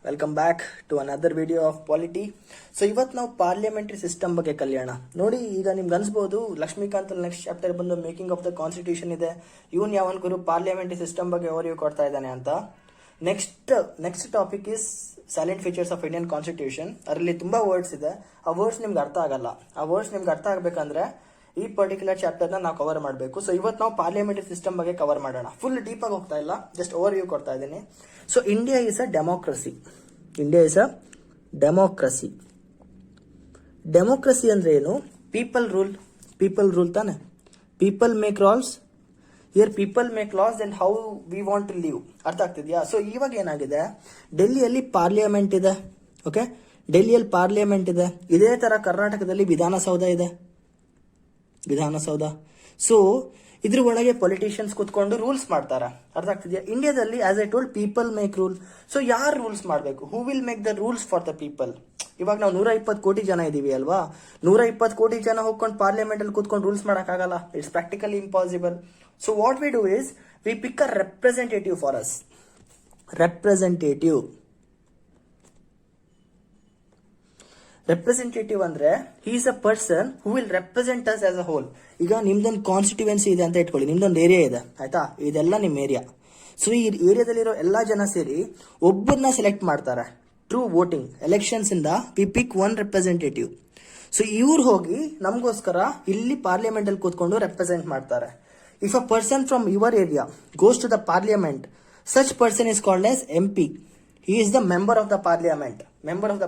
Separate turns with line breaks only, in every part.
Welcome back to another video of polity. So ಇವತ್ತು ನಾವು parliamentary system ಬಗ್ಗೆ ಕಲಿಯೋಣ. ನೋಡಿ, ಈಗ ನಿಮ್ಗೆ ಅನ್ಸ್ಬೋದು ಲಕ್ಷ್ಮೀಕಾಂತ್ ನೆಕ್ಸ್ಟ್ ಚಾಪ್ಟರ್ ಬಂದು ಮೇಕಿಂಗ್ ಆಫ್ ದ ಕಾನ್ಸ್ಟಿಟ್ಯೂಷನ್ ಇದೆ, ಇವನ್ ಯಾವನ್ ಗುರು ಪಾರ್ಲಿಮೆಂಟರಿ ಸಿಸ್ಟಮ್ ಬಗ್ಗೆ ಓವರ್ವ್ಯೂ ಕೊಡ್ತಾ ಇದ್ದಾನೆ ಅಂತ. Next topic is salient features of Indian constitution. ಅದರಲ್ಲಿ ತುಂಬಾ ವರ್ಡ್ಸ್ ಇದೆ, ಆ ವರ್ಡ್ಸ್ ನಿಮ್ಗೆ ಅರ್ಥ ಆಗಲ್ಲ. ಆ ವರ್ಡ್ಸ್ ನಿಮ್ಗೆ ಅರ್ಥ ಆಗ್ಬೇಕಂದ್ರೆ ಈ ಪರ್ಟಿಕ್ಯುಲರ್ ಚಾಪ್ಟರ್ನ ನಾವು ಕವರ್ ಮಾಡಬೇಕು. ಸೊ ಇವತ್ತು ನಾವು ಪಾರ್ಲಿಮೆಂಟರಿ ಸಿಸ್ಟಮ್ ಬಗ್ಗೆ ಕವರ್ ಮಾಡೋಣ. ಫುಲ್ ಡೀಪ್ ಆಗಿ ಹೋಗ್ತಾ ಇಲ್ಲ, ಜಸ್ಟ್ ಓವರ್ ವ್ಯೂ ಕೊಡ್ತಾ ಇದ್ದೀನಿ. So India is a democracy. India is a democracy. Democracy ಅಂದ್ರೆ ಏನು? ಪೀಪಲ್ ರೂಲ್ ತಾನೆ. People make laws. Here people make laws and how we want to live. ಅರ್ಥ ಆಗ್ತಿದ್ಯಾ? ಸೊ ಇವಾಗ ಏನಾಗಿದೆ, ಡೆಲ್ಲಿಯಲ್ಲಿ ಪಾರ್ಲಿಮೆಂಟ್ ಇದೆ. ಓಕೆ, ಡೆಲ್ಲಿಯಲ್ಲಿ ಪಾರ್ಲಿಮೆಂಟ್ ಇದೆ. ಇದೇ ತರ ಕರ್ನಾಟಕದಲ್ಲಿ ವಿಧಾನಸೌಧ ಇದೆ. ಸೊ ಇದ್ರ ಒಳಗೆ ಪೊಲಿಟಿಷಿಯನ್ಸ್ ಕುತ್ಕೊಂಡು ರೂಲ್ಸ್ ಮಾಡ್ತಾರೆ. ಅರ್ಥ ಆಗ್ತಿದ್ಯಾ? ಇಂಡಿಯಾದಲ್ಲಿ as I told people make rule. So ಯಾರು ರೂಲ್ಸ್ ಮಾಡಬೇಕು? Who will make the rules for the people? ಇವಾಗ ನಾವು 120 ಕೋಟಿ ಜನ ಇದೀವಿ ಅಲ್ವಾ? 120 ಕೋಟಿ ಜನ ಹೋಗ್ಕೊಂಡು ಪಾರ್ಲಿಮೆಂಟ್ ಅಲ್ಲಿ ಕೂತ್ಕೊಂಡು ರೂಲ್ಸ್ ಮಾಡಕ್ಕಾಗಲ್ಲ. It's practically impossible. So what we do is we pick a representative for us. Representative ಅಂದ್ರೆ he is a person who will represent us as a whole. ಈಗ ನಿಮ್ದೊಂದು ಕಾನ್ಸ್ಟಿಟ್ಯೂನ್ಸಿ ಇದೆ ಅಂತ ಇಟ್ಕೊಳ್ಳಿ, ನಿಮ್ದೊಂದು ಏರಿಯಾ ಇದೆ, ಆಯ್ತಾ? ಇದೆಲ್ಲ ನಿಮ್ ಏರಿಯಾ. ಸೊ ಈ ಏರಿಯಾದಲ್ಲಿರೋ ಎಲ್ಲಾ ಜನ ಸೇರಿ ಒಬ್ಬರನ್ನ ಸೆಲೆಕ್ಟ್ ಮಾಡ್ತಾರೆ. ಟ್ರೂ ವೋಟಿಂಗ್ ಎಲೆಕ್ಷನ್ಸ್ ಇಂದ we pick one representative. So ಇವ್ರು ಹೋಗಿ ನಮಗೋಸ್ಕರ ಇಲ್ಲಿ ಪಾರ್ಲಿಮೆಂಟ್ ಅಲ್ಲಿ ಕೂತ್ಕೊಂಡು ರೆಪ್ರೆಸೆಂಟ್ ಮಾಡ್ತಾರೆ. If a person from your area goes to the parliament, such person is called as MP. He is the member of the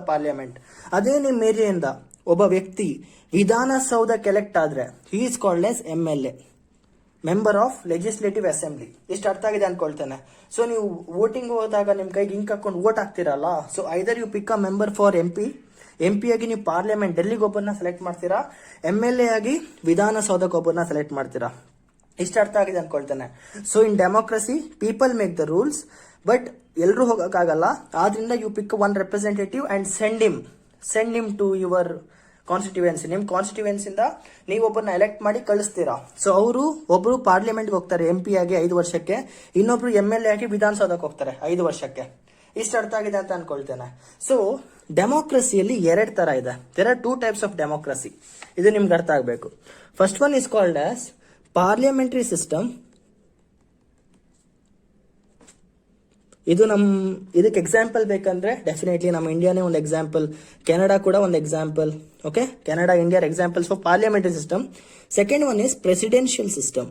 parliament. ಅದೇ ನಿಮ್ ಏರಿಯಾದಿಂದ ಒಬ್ಬ ವ್ಯಕ್ತಿ ವಿಧಾನಸೌಧಕ್ಕೆ ಎಲೆಕ್ಟ್ ಆದ್ರೆ he is called as MLA, member of legislative assembly. ಇಷ್ಟು ಅರ್ಥ ಆಗಿದೆ ಅನ್ಕೊಳ್ತೇನೆ. ಸೊ ನೀವು ವೋಟಿಂಗ್ ಹೋದಾಗ ನಿಮ್ ಕೈಗೆ ಹಿಂಕ್ ಹಾಕೊಂಡು ವೋಟ್ ಹಾಕ್ತಿರಲ್ಲ, so either you pick a member for MP ಆಗಿ ನೀವು ಪಾರ್ಲಿಮೆಂಟ್ ಡೆಲ್ಲಿಗೆ ಒಬ್ಬರನ್ನ ಸೆಲೆಕ್ಟ್ ಮಾಡ್ತೀರಾ, MLA ಆಗಿ ವಿಧಾನಸೌಧಕ್ಕೆ ಒಬ್ಬರನ್ನ ಸೆಲೆಕ್ಟ್ ಮಾಡ್ತೀರಾ. ಇಷ್ಟು ಅರ್ಥ ಆಗಿದೆ ಅನ್ಕೊಳ್ತೇನೆ. So in democracy people make the rules, but ಎಲ್ಲರೂ ಹೋಗಕ್ಕಾಗಲ್ಲ. ಆದ್ರಿಂದ you pick one representative and send him to your constituency. ನಿಮ್ ಕಾನ್ಸ್ಟಿಟ್ಯೂಯೆನ್ಸಿಂದ ನೀವು ಒಬ್ಬರನ್ನ ಎಲೆಕ್ಟ್ ಮಾಡಿ ಕಳಿಸ್ತೀರಾ. ಸೊ ಅವರು ಒಬ್ರು ಪಾರ್ಲಿಮೆಂಟ್ಗೆ ಹೋಗ್ತಾರೆ MP ಆಗಿ 5 ವರ್ಷಕ್ಕೆ, ಇನ್ನೊಬ್ರು MLA ಆಗಿ ವಿಧಾನಸೌಧಕ್ಕೆ ಹೋಗ್ತಾರೆ 5 ವರ್ಷಕ್ಕೆ. ಇಷ್ಟು ಅರ್ಥ ಆಗಿದೆ ಅಂತ ಅನ್ಕೊಳ್ತೇನೆ. ಸೊ ಡೆಮೋಕ್ರಸಿಯಲ್ಲಿ 2 ತರ ಇದೆ. There are 2 types of democracy. ಇದು ನಿಮ್ಗೆ ಅರ್ಥ ಆಗಬೇಕು. First one is called as parliamentary system. ಇದಕ್ಕೆ ಎಕ್ಸಾಂಪಲ್ ಬೇಕಂದ್ರೆ ಡೆಫಿನೆಟ್ಲಿ ನಮ್ಮ ಇಂಡಿಯಾನೇ ಒಂದು ಎಕ್ಸಾಂಪಲ್, ಕೆನಡಾ ಕೂಡ ಒಂದು example. Okay, Canada, India examples for parliamentary system. Second one is presidential system.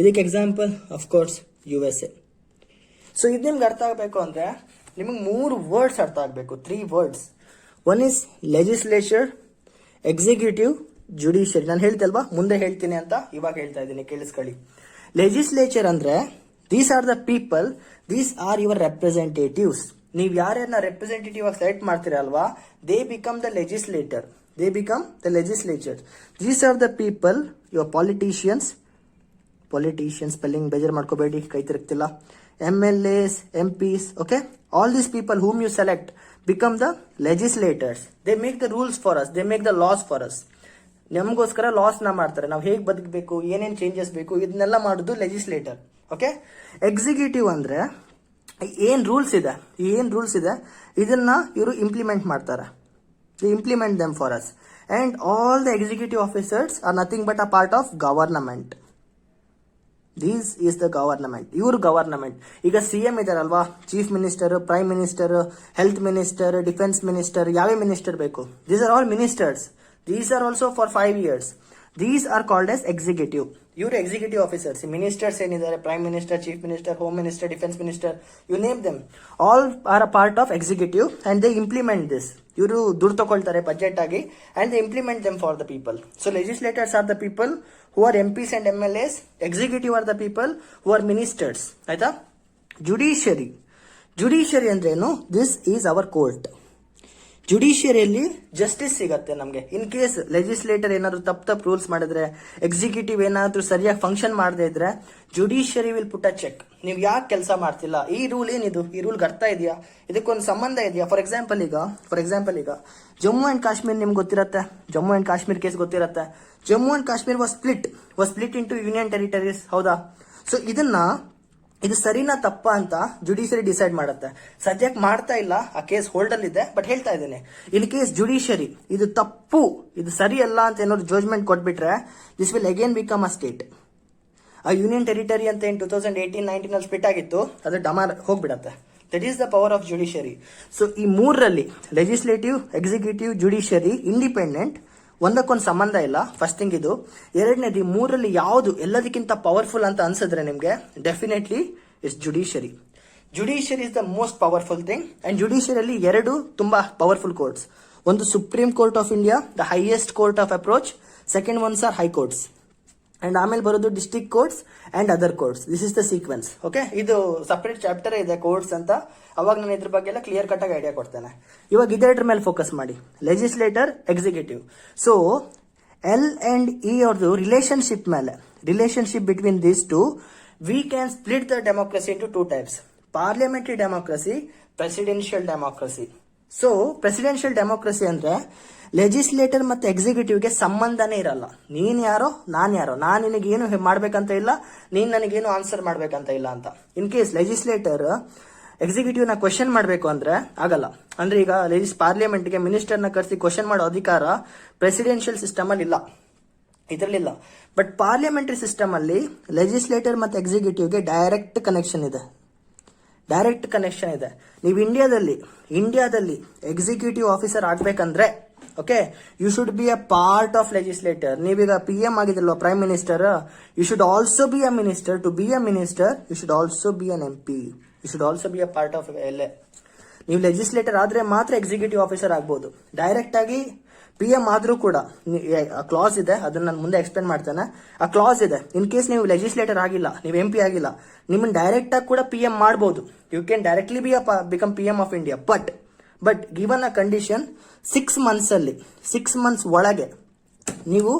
ಇದಕ್ಕೆ example of course USA. So ಇದು ನಿಮ್ಗೆ ಅರ್ಥ ಆಗಬೇಕು ಅಂದ್ರೆ ನಿಮಗೆ 3 ವರ್ಡ್ಸ್ ಅರ್ಥ ಆಗಬೇಕು, 3 words. One is legislature, executive, judiciary. ನಾನು ಹೇಳ್ತಲ್ವಾ ಮುಂದೆ ಹೇಳ್ತೀನಿ ಅಂತ, ಇವಾಗ ಹೇಳ್ತಾ ಇದ್ದೀನಿ, ಕೇಳಿಸ್ಕೊಳ್ಳಿ. ಲೆಜಿಸ್ಲೇಚರ್ ಅಂದ್ರೆ these are the people, these are your representatives. ನೀವು ಯಾರ್ಯಾರನ್ನ ರೆಪ್ರೆಸೆಂಟೇಟಿವ್ ಆಗಿ ಸೆಲೆಕ್ಟ್ ಮಾಡ್ತೀರಲ್ವಾ, they become the legislator. These are the people, your politicians spelling ಬೇಜಾರು ಮಾಡ್ಕೋಬೇಡಿ, ಕೈ ತಿರುಗ್ತಿಲ್ಲ. MLAs, MPs, okay? All these people whom you select become the legislators. They make the rules for us. They make the laws for us. ನಮಗೋಸ್ಕರ loss ನ ಮಾಡ್ತಾರೆ. ನಾವು ಹೇಗೆ ಬದುಕಬೇಕು, ಏನೇನ್ ಚೇಂಜಸ್ ಬೇಕು, ಇದನ್ನೆಲ್ಲ ಮಾಡೋದು ಲೆಜಿಸ್ಲೇಟರ್. ಓಕೆ, ಎಕ್ಸಿಕ್ಯೂಟಿವ್ ಅಂದ್ರೆ ಏನ್ ರೂಲ್ಸ್ ಇದೆ ಇದನ್ನ ಇವರು ಇಂಪ್ಲಿಮೆಂಟ್ ಮಾಡ್ತಾರೆ. They implement them for us. And all the executive officers are nothing but a part of government. These is the government. ಇವರು ಗವರ್ನಮೆಂಟ್. ಈಗ CM ಇದಾರಲ್ವಾ, chief minister, prime minister, health minister, defence minister, ಯಾವೇ minister ಬೇಕು, these are all ministers. These are also for 5 years. These are called as executive. Iವರು executive officers. Ministers ಏನಿದ್ದಾರೆ, prime minister, chief minister, home minister, defense minister, you name them. All are a part of executive and they implement this. ಇವರು ದುಡ್ಡು ತಗೊಳ್ತಾರೆ budget ಆಗಿ and they implement them for the people. So legislators are the people who are MPs and MLAs. Executive are the people who are ministers. ಆಯ್ತಾ? Judiciary ಅಂದ್ರೆ ಏನು? This is our court. ಜುಡಿಷಿಯರಿಯಲ್ಲಿ justice ಸಿಗತ್ತೆ ನಮಗೆ. In case legislator ಏನಾದ್ರು ತಪ್ಪು rules ಮಾಡಿದ್ರೆ, executive ಏನಾದ್ರು ಸರಿಯಾಗಿ ಫಂಕ್ಷನ್ ಮಾಡದೇ ಇದ್ರೆ, judiciary will put a check. ನೀವು ಯಾಕೆ ಕೆಲಸ ಮಾಡ್ತಿಲ್ಲ, ಈ ರೂಲ್ ಏನಿದು, ಈ ರೂಲ್ಗೆ ಅರ್ಥ ಇದೆಯಾ, ಇದಕ್ಕೊಂದು ಸಂಬಂಧ ಇದೆಯಾ? ಫಾರ್ ಎಕ್ಸಾಂಪಲ್ ಈಗ ಜಮ್ಮು ಅಂಡ್ ಕಾಶ್ಮೀರ್ ನಿಮ್ಗೆ ಗೊತ್ತಿರತ್ತೆ, ಜಮ್ಮು ಅಂಡ್ ಕಾಶ್ಮೀರ್ ಕೇಸ್ ಗೊತ್ತಿರತ್ತೆ. Jammu and Kashmir was split into union territories, ಹೌದಾ? ಸೊ ಇದನ್ನ ಇದು ಸರಿನಾ ತಪ್ಪಾ ಅಂತ ಜುಡಿಷಿಯರಿ ಡಿಸೈಡ್ ಮಾಡುತ್ತೆ. ಸದ್ಯಕ್ಕೆ ಮಾಡ್ತಾ ಇಲ್ಲ, ಆ ಕೇಸ್ ಹೋಲ್ಡ್ ಅಲ್ಲಿ ಇದೆ, ಬಟ್ ಹೇಳ್ತಾ ಇದ್ದೇನೆ, ಇನ್ ಕೇಸ್ ಜುಡಿಷಿಯರಿ ಇದು ತಪ್ಪು, ಇದು ಸರಿ ಅಲ್ಲ ಅಂತ ಏನಾದ್ರು ಜಡ್ಜ್ಮೆಂಟ್ ಕೊಟ್ಬಿಟ್ರೆ, this will again become a state. ಆ ಯೂನಿಯನ್ ಟೆರಿಟರಿ ಅಂತ ಏನು 2018-19 ಅಲ್ಲಿ ಸ್ಪ್ಲಿಟ್ ಆಗಿತ್ತು, ಅದು ಡಮಾರ್ ಹೋಗ್ಬಿಡತ್ತೆ. That is the power of judiciary. So ಈ ಮೂರರಲ್ಲಿ ಲೆಜಿಸ್ಲೇಟಿವ್, ಎಕ್ಸಿಕ್ಯೂಟಿವ್, ಜುಡಿಷಿಯರಿ ಇಂಡಿಪೆಂಡೆಂಟ್, ಒಂದಕ್ಕೊಂದು ಸಂಬಂಧ ಇಲ್ಲ. ಫಸ್ಟ್ ಥಿಂಗ್ ಇದು. ಎರಡನೇದು, ಈ ಮೂರಲ್ಲಿ ಯಾವುದು ಎಲ್ಲದಕ್ಕಿಂತ ಪವರ್ಫುಲ್ ಅಂತ ಅನ್ಸಿದ್ರೆ ನಿಮ್ಗೆ, definitely it's judiciary. Judiciary is the most powerful thing. And ಜುಡಿಷಿಯರಿಯಲ್ಲಿ ಎರಡು ತುಂಬಾ ಪವರ್ಫುಲ್ ಕೋರ್ಟ್ಸ್. ಒಂದು supreme court of India, the highest court of approach. Second ones are high courts. And ಆಮೇಲೆ ಬರೋದು district courts and other courts. This is the sequence. Okay, ಇದು separate chapter ಇದೆ courts ಅಂತ. ಅವಾಗ ನಾನು ಇದ್ರ ಬಗ್ಗೆ ಎಲ್ಲ ಕ್ಲಿಯರ್ ಕಟ್ ಆಗಿ ಐಡಿಯಾ ಕೊಡ್ತೇನೆ. ಇವಾಗ ಇದೆರಡರ ಮೇಲೆ ಫೋಕಸ್ ಮಾಡಿ, legislator, executive. So L and E ಅವ್ರದ್ದು ರಿಲೇಶನ್ಶಿಪ್ ಮೇಲೆ, relationship between these two, we can split the democracy into two types: parliamentary democracy, presidential democracy. So presidential democracy ಅಂದ್ರೆ ಲೆಜಿಸ್ಲೇಟರ್ ಮತ್ತೆ ಎಕ್ಸಿಕ್ಯೂಟಿವ್ಗೆ ಸಂಬಂಧನೇ ಇರಲ್ಲ. ನೀನ್ ಯಾರೋ, ನಾನ್ ಯಾರೋ, ನಾನ್ ನಿನಗೇನು ಮಾಡ್ಬೇಕಂತ ಇಲ್ಲ, ನೀನ್ ನನಗೇನು ಆನ್ಸರ್ ಮಾಡ್ಬೇಕಂತ ಇಲ್ಲ ಅಂತ. ಇನ್ ಕೇಸ್ ಲೆಜಿಸ್ಲೇಟರ್ ಎಕ್ಸಿಕ್ಯೂಟಿವ್ ನ ಕ್ವಶನ್ ಮಾಡಬೇಕು ಅಂದ್ರೆ ಆಗಲ್ಲ. ಅಂದ್ರೆ ಈಗ ಪಾರ್ಲಿಮೆಂಟ್ಗೆ ಮಿನಿಸ್ಟರ್ನ ಕರೆಸಿ ಕ್ವಶನ್ ಮಾಡೋ ಅಧಿಕಾರ ಪ್ರೆಸಿಡೆನ್ಷಿಯಲ್ ಸಿಸ್ಟಮ್ ಅಲ್ಲಿ ಇಲ್ಲ, ಇದರಲ್ಲಿಲ್ಲ. ಬಟ್ ಪಾರ್ಲಿಮೆಂಟರಿ ಸಿಸ್ಟಮ್ ಅಲ್ಲಿ ಲೆಜಿಸ್ಲೇಟರ್ ಮತ್ತೆ ಎಕ್ಸಿಕ್ಯೂಟಿವ್ಗೆ ಡೈರೆಕ್ಟ್ ಕನೆಕ್ಷನ್ ಇದೆ. ಡೈರೆಕ್ಟ್ ಕನೆಕ್ಷನ್ ಇದೆ. ನೀವು ಇಂಡಿಯಾದಲ್ಲಿ ಎಕ್ಸಿಕ್ಯೂಟಿವ್ ಆಫೀಸರ್ ಆಗ್ಬೇಕಂದ್ರೆ, okay, you should be a part of legislator. ನೀವೀಗ PM ಆಗಿದ್ರಲ್ವಾ, prime minister, you should also be a minister. To be a minister you should also be an MP. You should also be a part of LA. ನೀವು legislator ಆದ್ರೆ ಮಾತ್ರ executive officer ಆಗ್ಬೋದು. Direct ಆಗಿ PM ಆದ್ರೂ ಕೂಡ class ಇದೆ, ಅದನ್ನ ನಾನು ಮುಂದೆ ಎಕ್ಸ್ಪ್ಲೇನ್ ಮಾಡ್ತೇನೆ. ಆ ಕ್ಲಾಸ್ ಇದೆ, ಇನ್ ಕೇಸ್ ನೀವು ಲೆಜಿಸ್ಲೇಟರ್ ಆಗಿಲ್ಲ, ನೀವು MP ಆಗಿಲ್ಲ, ನಿಮ್ಮನ್ನ ಡೈರೆಕ್ಟ್ ಆಗಿ ಕೂಡ PM ಮಾಡಬಹುದು. You can directly become PM of India. But given a condition, 6 months ಒಳಗೆ ನೀವು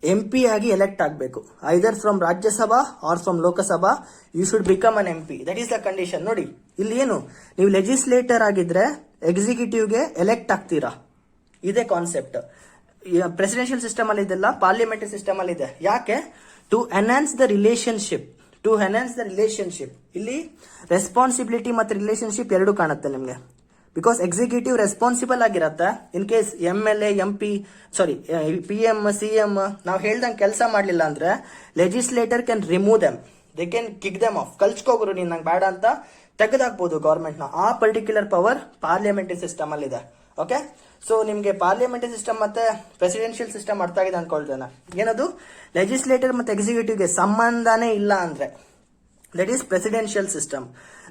MP ಆಗಿ ಎಲೆಕ್ಟ್ ಆಗಬೇಕು. Either from Rajya Sabha or from Lok Sabha, you should become an MP. That is the condition. ನೋಡಿ ಇಲ್ಲಿ ಏನು, ನೀವು ಲೆಜಿಸ್ಲೇಟರ್ ಆಗಿದ್ರೆ ಎಕ್ಸಿಕ್ಯೂಟಿವ್ಗೆ ಎಲೆಕ್ಟ್ ಆಗ್ತೀರಾ, ಇದೇ ಕಾನ್ಸೆಪ್ಟ್. ಪ್ರೆಸಿಡೆನ್ಷಿಯಲ್ ಸಿಸ್ಟಮ್ ಅಲ್ಲಿ ಇದೆಲ್ಲ, ಪಾರ್ಲಿಮೆಂಟರಿ ಸಿಸ್ಟಮ್ ಅಲ್ಲಿ ಇದೆ. ಯಾಕೆ? To enhance the relationship. ಇಲ್ಲಿ ರೆಸ್ಪಾನ್ಸಿಬಿಲಿಟಿ ಮತ್ತೆ ರಿಲೇಶನ್ಶಿಪ್ ಎರಡು ಕಾಣುತ್ತೆ ನಿಮ್ಗೆ. ಬಿಕಾಸ್ ಎಕ್ಸಿಕ್ಯೂಟಿವ್ ರೆಸ್ಪಾನ್ಸಿಬಲ್ ಆಗಿರತ್ತೆ. In case MLA, MP, PM, CM ನಾವು ಹೇಳ್ದಂಗೆ ಕೆಲಸ ಮಾಡ್ಲಿಲ್ಲ ಅಂದ್ರೆ, legislator can remove them, they can kick them off. ಕಲ್ಸ್ಕೋಗ್ರು, ನೀನ್ ನಂಗೆ ಬೇಡ ಅಂತ ತೆಗೆದಾಕ್ಬೋದು ಗವರ್ಮೆಂಟ್ ನ. ಆ ಪರ್ಟಿಕ್ಯುಲರ್ ಪವರ್ ಪಾರ್ಲಿಮೆಂಟರಿ ಸಿಸ್ಟಮ್ ಅಲ್ಲಿ ಇದೆ. ಓಕೆ, ಸೊ ನಿಮ್ಗೆ ಪಾರ್ಲಿಮೆಂಟರಿ ಸಿಸ್ಟಮ್ ಮತ್ತೆ ಪ್ರೆಸಿಡೆನ್ಷಿಯಲ್ ಸಿಸ್ಟಮ್ ಅರ್ಥ ಆಗಿದೆ ಅನ್ಕೊಳ್ತೇನೆ. ಏನದು, ಲೆಜಿಸ್ಲೇಟರ್ ಮತ್ತೆ ಎಕ್ಸಿಕ್ಯೂಟಿವ್ಗೆ ಸಂಬಂಧನೇ ಇಲ್ಲ ಅಂದ್ರೆ that is presidential system.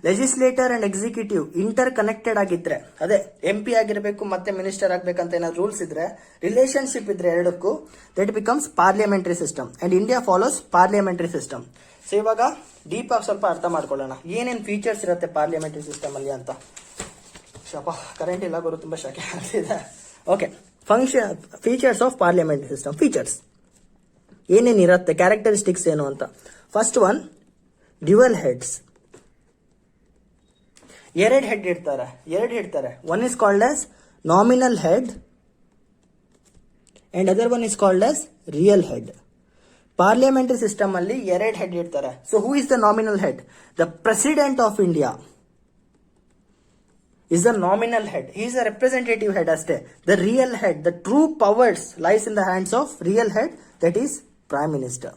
Legislator and executive inter connected ಆಗಿದ್ರೆ, ಅದೇ MP ಆಗಿರಬೇಕು ಮತ್ತೆ ಮಿನಿಸ್ಟರ್ ಆಗ್ಬೇಕಂತ ಏನಾದ್ರು ರೂಲ್ಸ್ ಇದ್ರೆ, ರಿಲೇಶನ್ಶಿಪ್ ಇದ್ರೆ ಎರಡಕ್ಕೂ, that becomes parliamentary system. And India follows parliamentary system. So ಇವಾಗ ಡೀಪ್ ಆಗಿ ಸ್ವಲ್ಪ ಅರ್ಥ ಮಾಡ್ಕೊಳ್ಳೋಣ, ಏನೇನ್ ಫೀಚರ್ಸ್ ಇರುತ್ತೆ ಪಾರ್ಲಿಮೆಂಟರಿ ಸಿಸ್ಟಮ್ ಅಲ್ಲಿ ಅಂತ. ಕರೆಂಟ್ ಇಲ್ಲ ಗುರು, ತುಂಬಾ ಶಕೆ ಆಗ್ತಿದೆ. Okay, features of parliamentary system. Features ಏನೇನಿರುತ್ತೆ, ಕ್ಯಾರೆಕ್ಟರಿಸ್ಟಿಕ್ಸ್ ಏನು ಅಂತ. First one, dual heads. ಎರಡು ಹೆಡ್ ಇರ್ತಾರೆ. One is called as nominal head and other one is called as real head. Parliamentary system ಅಲ್ಲಿ ಎರಡು ಹೆಡ್ ಇರ್ತಾರೆ. So who is the nominal head? The president of India is the nominal head. He is a representative head ಅಷ್ಟೇ. The real head, the true powers lies in the hands of real head, that is Prime Minister.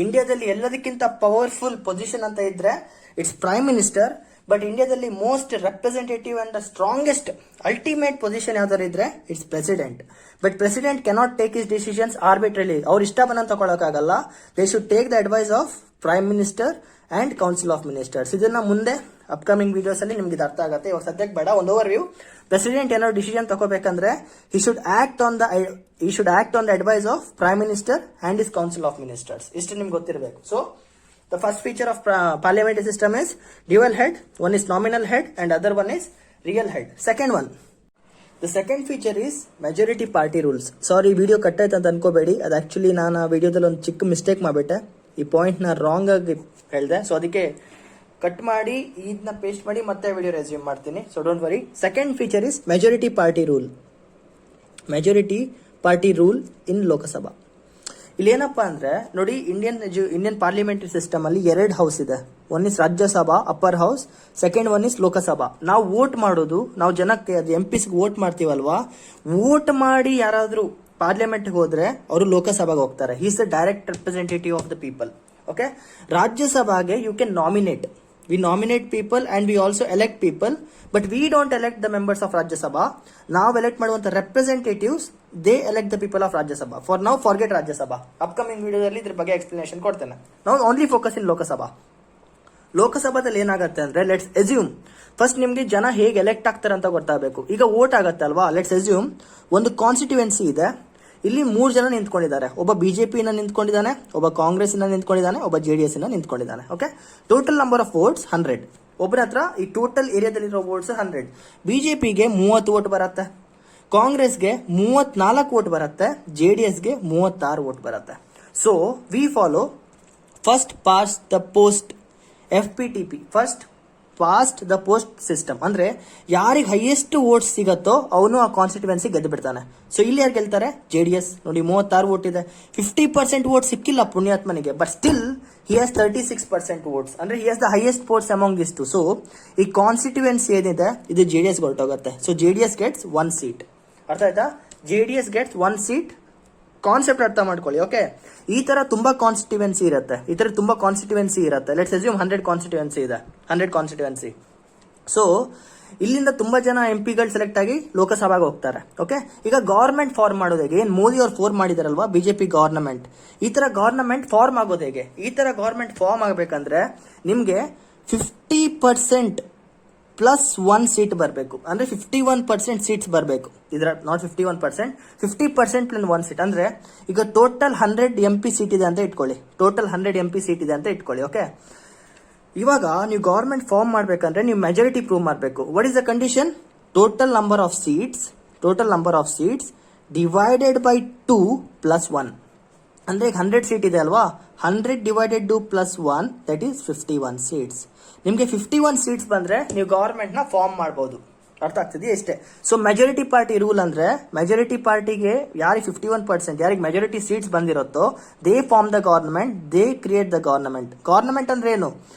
ಇಂಡಿಯಾದಲ್ಲಿ ಎಲ್ಲದಕ್ಕಿಂತ powerful position ಅಂತ ಇದ್ರೆ it's prime minister. But ಇಂಡಿಯಾದಲ್ಲಿ most representative and strongest ultimate position ಯಾವ್ದಾರು ಇದ್ರೆ it's president. But president cannot take his decisions arbitrarily. ಅವ್ರು ಇಷ್ಟ ಬಂದಂತ ತಗೊಳಕ್ಕಾಗಲ್ಲ. They should take the advice of prime minister and council of ministers. ಇದನ್ನ ಮುಂದೆ upcoming videos ಅಲ್ಲಿ ನಿಮ್ಗೆ ಇದು ಅರ್ಥ ಆಗುತ್ತೆ. ಇವಾಗ ಸದ್ಯಕ್ಕೆ ಬೇಡ, ಒಂದು ಓವರ್ ವ್ಯೂ. ಪ್ರೆಸಿಡೆಂಟ್ ಏನಾದ್ರು decision ತಗೋಬೇಕಂದ್ರೆ he should act on the advice of prime minister and his council of ministers. ಇಷ್ಟು ನಿಮ್ಗೆ ಗೊತ್ತಿರಬೇಕು. So the first feature of parliamentary system is dual head. One is nominal head and other one is real head. The second feature is majority party rules. Sorry, video cut ಆಯ್ತು ಅಂತ ಅನ್ಕೋಬೇಡಿ. ಅದು actually ನಾನು ಆ ವಿಡಿಯೋದಲ್ಲಿ ಒಂದು ಚಿಕ್ಕ mistake ಮಾಡ್ಬಿಟ್ಟೆ. ಈ ಪಾಯಿಂಟ್ ನ ರಾಂಗ್ ಆಗಿ ಹೇಳಿದೆ. ಸೊ ಅದಕ್ಕೆ ಕಟ್ ಮಾಡಿ ಇದನ್ನ ಪೇಸ್ಟ್ ಮಾಡಿ ಮತ್ತೆ ವಿಡಿಯೋ ರೆಸ್ಯೂಮ್ ಮಾಡ್ತೀನಿ. So don't worry. Second feature is majority party rule in Lok Sabha. ಇಲ್ಲಿ ಏನಪ್ಪಾ ಅಂದ್ರೆ ನೋಡಿ, ಇಂಡಿಯನ್ ಪಾರ್ಲಿಮೆಂಟರಿ ಸಿಸ್ಟಮ್ ಅಲ್ಲಿ 2 ಹೌಸ್ ಇದೆ. One is Rajya Sabha upper house, second one is Lok Sabha. ನಾವು ವೋಟ್ ಮಾಡೋದು, ನಾವು ಜನಕ್ಕೆ MPs ವೋಟ್ ಮಾಡ್ತೀವಲ್ವಾ, ವೋಟ್ ಮಾಡಿ ಯಾರಾದ್ರೂ ಪಾರ್ಲಿಮೆಂಟ್ಗೆ ಹೋದ್ರೆ ಅವರು ಲೋಕಸಭಾಗೆ ಹೋಗ್ತಾರೆ. He is the direct representative of the people. Okay, ರಾಜ್ಯಸಭಾಗೆ you can nominate. We nominate people and we also elect people, but we don't elect the members of Rajya Sabha. ನಾವು elect ಮಾಡುವಂತ representatives, they elect the people of Rajya Sabha. For now, forget Rajya Sabha. Upcoming ವಿಡಿಯೋದಲ್ಲಿ ಇದ್ರ ಬಗ್ಗೆ explanation ಕೊಡ್ತೇನೆ. Now only focus in Lok Sabha. ಲೋಕಸಭಾದಲ್ಲಿ ಏನಾಗುತ್ತೆ ಅಂದ್ರೆ, let's assume first ನಿಮ್ಗೆ ಜನ ಹೇಗೆ ಎಲೆಕ್ಟ್ ಆಗ್ತಾರೆ ಅಂತ ಗೊತ್ತಾಗಬೇಕು. ಈಗ ವೋಟ್ ಆಗುತ್ತೆ ಅಲ್ವಾ, ಲೆಟ್ಸ್ ಅಸ್ಯೂಮ್ ಒಂದು ಕಾನ್ಸ್ಟಿಟ್ಯೂಯೆನ್ಸಿ ಇದೆ. ಇಲ್ಲಿ 3 ಜನ ನಿಂತ್ಕೊಂಡಿದ್ದಾರೆ. ಒಬ್ಬ ಬಿಜೆಪಿ ನಿಂತ್ಕೊಂಡಿದ್ದಾನೆ, ಒಬ್ಬ ಕಾಂಗ್ರೆಸ್ ನಿಂತ್ಕೊಂಡಿದ್ದಾನೆ, ಒಬ್ಬ JDS ನಿಂತ್ಕೊಂಡಿದ್ದಾನೆ. Okay, total number of votes 100. ಒಬ್ಬರ ಹತ್ರ ಈ ಟೋಟಲ್ ಏರಿಯಾದಲ್ಲಿರೋ ವೋಟ್ಸ್ 100. ಬಿಜೆಪಿಗೆ 30 ವೋಟ್ ಬರುತ್ತೆ, ಕಾಂಗ್ರೆಸ್ಗೆ 34 ವೋಟ್ ಬರುತ್ತೆ, JDSಗೆ 36 ವೋಟ್ ಬರುತ್ತೆ. So we follow first pass the post, FPTP, first past the post system. ಅಂದ್ರೆ ಯಾರಿಗೆ ಹೈಯೆಸ್ಟ್ ವೋಟ್ ಸಿಗತ್ತೋ ಅವನು ಆ ಕಾನ್ಸ್ಟಿಟ್ಯೂನ್ಸಿ ಗೆದ್ದು ಬಿಡ್ತಾನೆ. ಸೊ ಇಲ್ಲಿ ಯಾರು ಗೆಲ್ತಾರೆ? JDS. ನೋಡಿ 36 ವೋಟ್ ಇದೆ. 50% ವೋಟ್ ಸಿಕ್ಕಿಲ್ಲ ಪುಣ್ಯಾತ್ಮನಿಗೆ, but still he has 36% votes. ಅಂದ್ರೆ he has the highest votes among this two. So ಈ ಕಾನ್ಸ್ಟಿಟ್ಯೂನ್ಸಿ ಏನಿದೆ ಇದು JDS ಹೊರಟೋಗುತ್ತೆ. So JDS gets 1 seat. ಅರ್ಥ ಆಯ್ತಾ? JDS gets 1 seat. ಕಾನ್ಸೆಪ್ಟ್ ಅರ್ಥ ಮಾಡ್ಕೊಳ್ಳಿ. ಓಕೆ, ಈ ತರ ತುಂಬಾ ಕಾನ್ಸ್ಟಿಟ್ಯೂನ್ಸಿ ಇರುತ್ತೆ. ಲೆಟ್ಸ್ ಅಸ್ಯೂಮ್ 100 ಕಾನ್ಸ್ಟಿಟ್ಯೂನ್ಸಿ ಇದೆ, 100 ಕಾನ್ಸ್ಟಿಟ್ಯೂನ್ಸಿ. ಸೊ ಇಲ್ಲಿಂದ ತುಂಬಾ ಜನ MP ಗಳು ಸೆಲೆಕ್ಟ್ ಆಗಿ ಲೋಕಸಭಾಗೆ ಹೋಗ್ತಾರೆ. ಓಕೆ, ಈಗ ಗವರ್ಮೆಂಟ್ ಫಾರ್ಮ್ ಮಾಡೋದು ಹೇಗೆ? ಏನ್ ಮೋದಿ ಅವ್ರು ಫಾರ್ಮ್ ಮಾಡಿದಾರಲ್ವಾ ಬಿಜೆಪಿ ಗವರ್ನಮೆಂಟ್, ಈ ತರ ಗವರ್ನಮೆಂಟ್ ಫಾರ್ಮ್ ಆಗೋದು ಹೇಗೆ? ಈ ತರ ಗವರ್ಮೆಂಟ್ ಫಾರ್ಮ್ ಆಗ್ಬೇಕಂದ್ರೆ ನಿಮ್ಗೆ 50% ಪ್ಲಸ್ 1 ಸೀಟ್ ಬರಬೇಕು. ಅಂದ್ರೆ 51% ಸೀಟ್ಸ್ ಬರಬೇಕು. ಇದರ ನಾಟ್ 51%, 50% ಪ್ಲಸ್ 1 ಸೀಟ್. ಅಂದ್ರೆ ಈಗ ಟೋಟಲ್ 100 MP ಸೀಟ್ ಇದೆ ಅಂತ ಇಟ್ಕೊಳ್ಳಿ. ಓಕೆ, ಇವಾಗ ನೀವು ಗವರ್ಮೆಂಟ್ ಫಾರ್ಮ್ ಮಾಡ್ಬೇಕಂದ್ರೆ ನೀವು ಮೆಜಾರಿಟಿ ಪ್ರೂವ್ ಮಾಡಬೇಕು. What is the condition? Total number of seats divided by 2 plus 1. ಅಂದ್ರೆ ಈಗ 100 ಸೀಟ್ ಇದೆ ಅಲ್ವಾ, 100 divided 2 plus 1 that is 51 seats. ನಿಮ್ಗೆ 51 ಸೀಟ್ಸ್ ಬಂದ್ರೆ ನೀವು ಗವರ್ಮೆಂಟ್ ನ ಫಾರ್ಮ್ ಮಾಡಬಹುದು. ಅರ್ಥ ಆಗ್ತಿದೆಯಾ? ಇಷ್ಟೇ. ಸೊ ಮೆಜಾರಿಟಿ ಪಾರ್ಟಿ ರೂಲ್ ಅಂದ್ರೆ, ಮೆಜಾರಿಟಿ ಪಾರ್ಟಿಗೆ ಯಾರಿಗೆ 51%, ಯಾರಿಗೆ ಮೆಜಾರಿಟಿ ಸೀಟ್ಸ್ ಬಂದಿರುತ್ತೋ they form the government, they create the government. Government ಅಂದ್ರೆ ಏನು?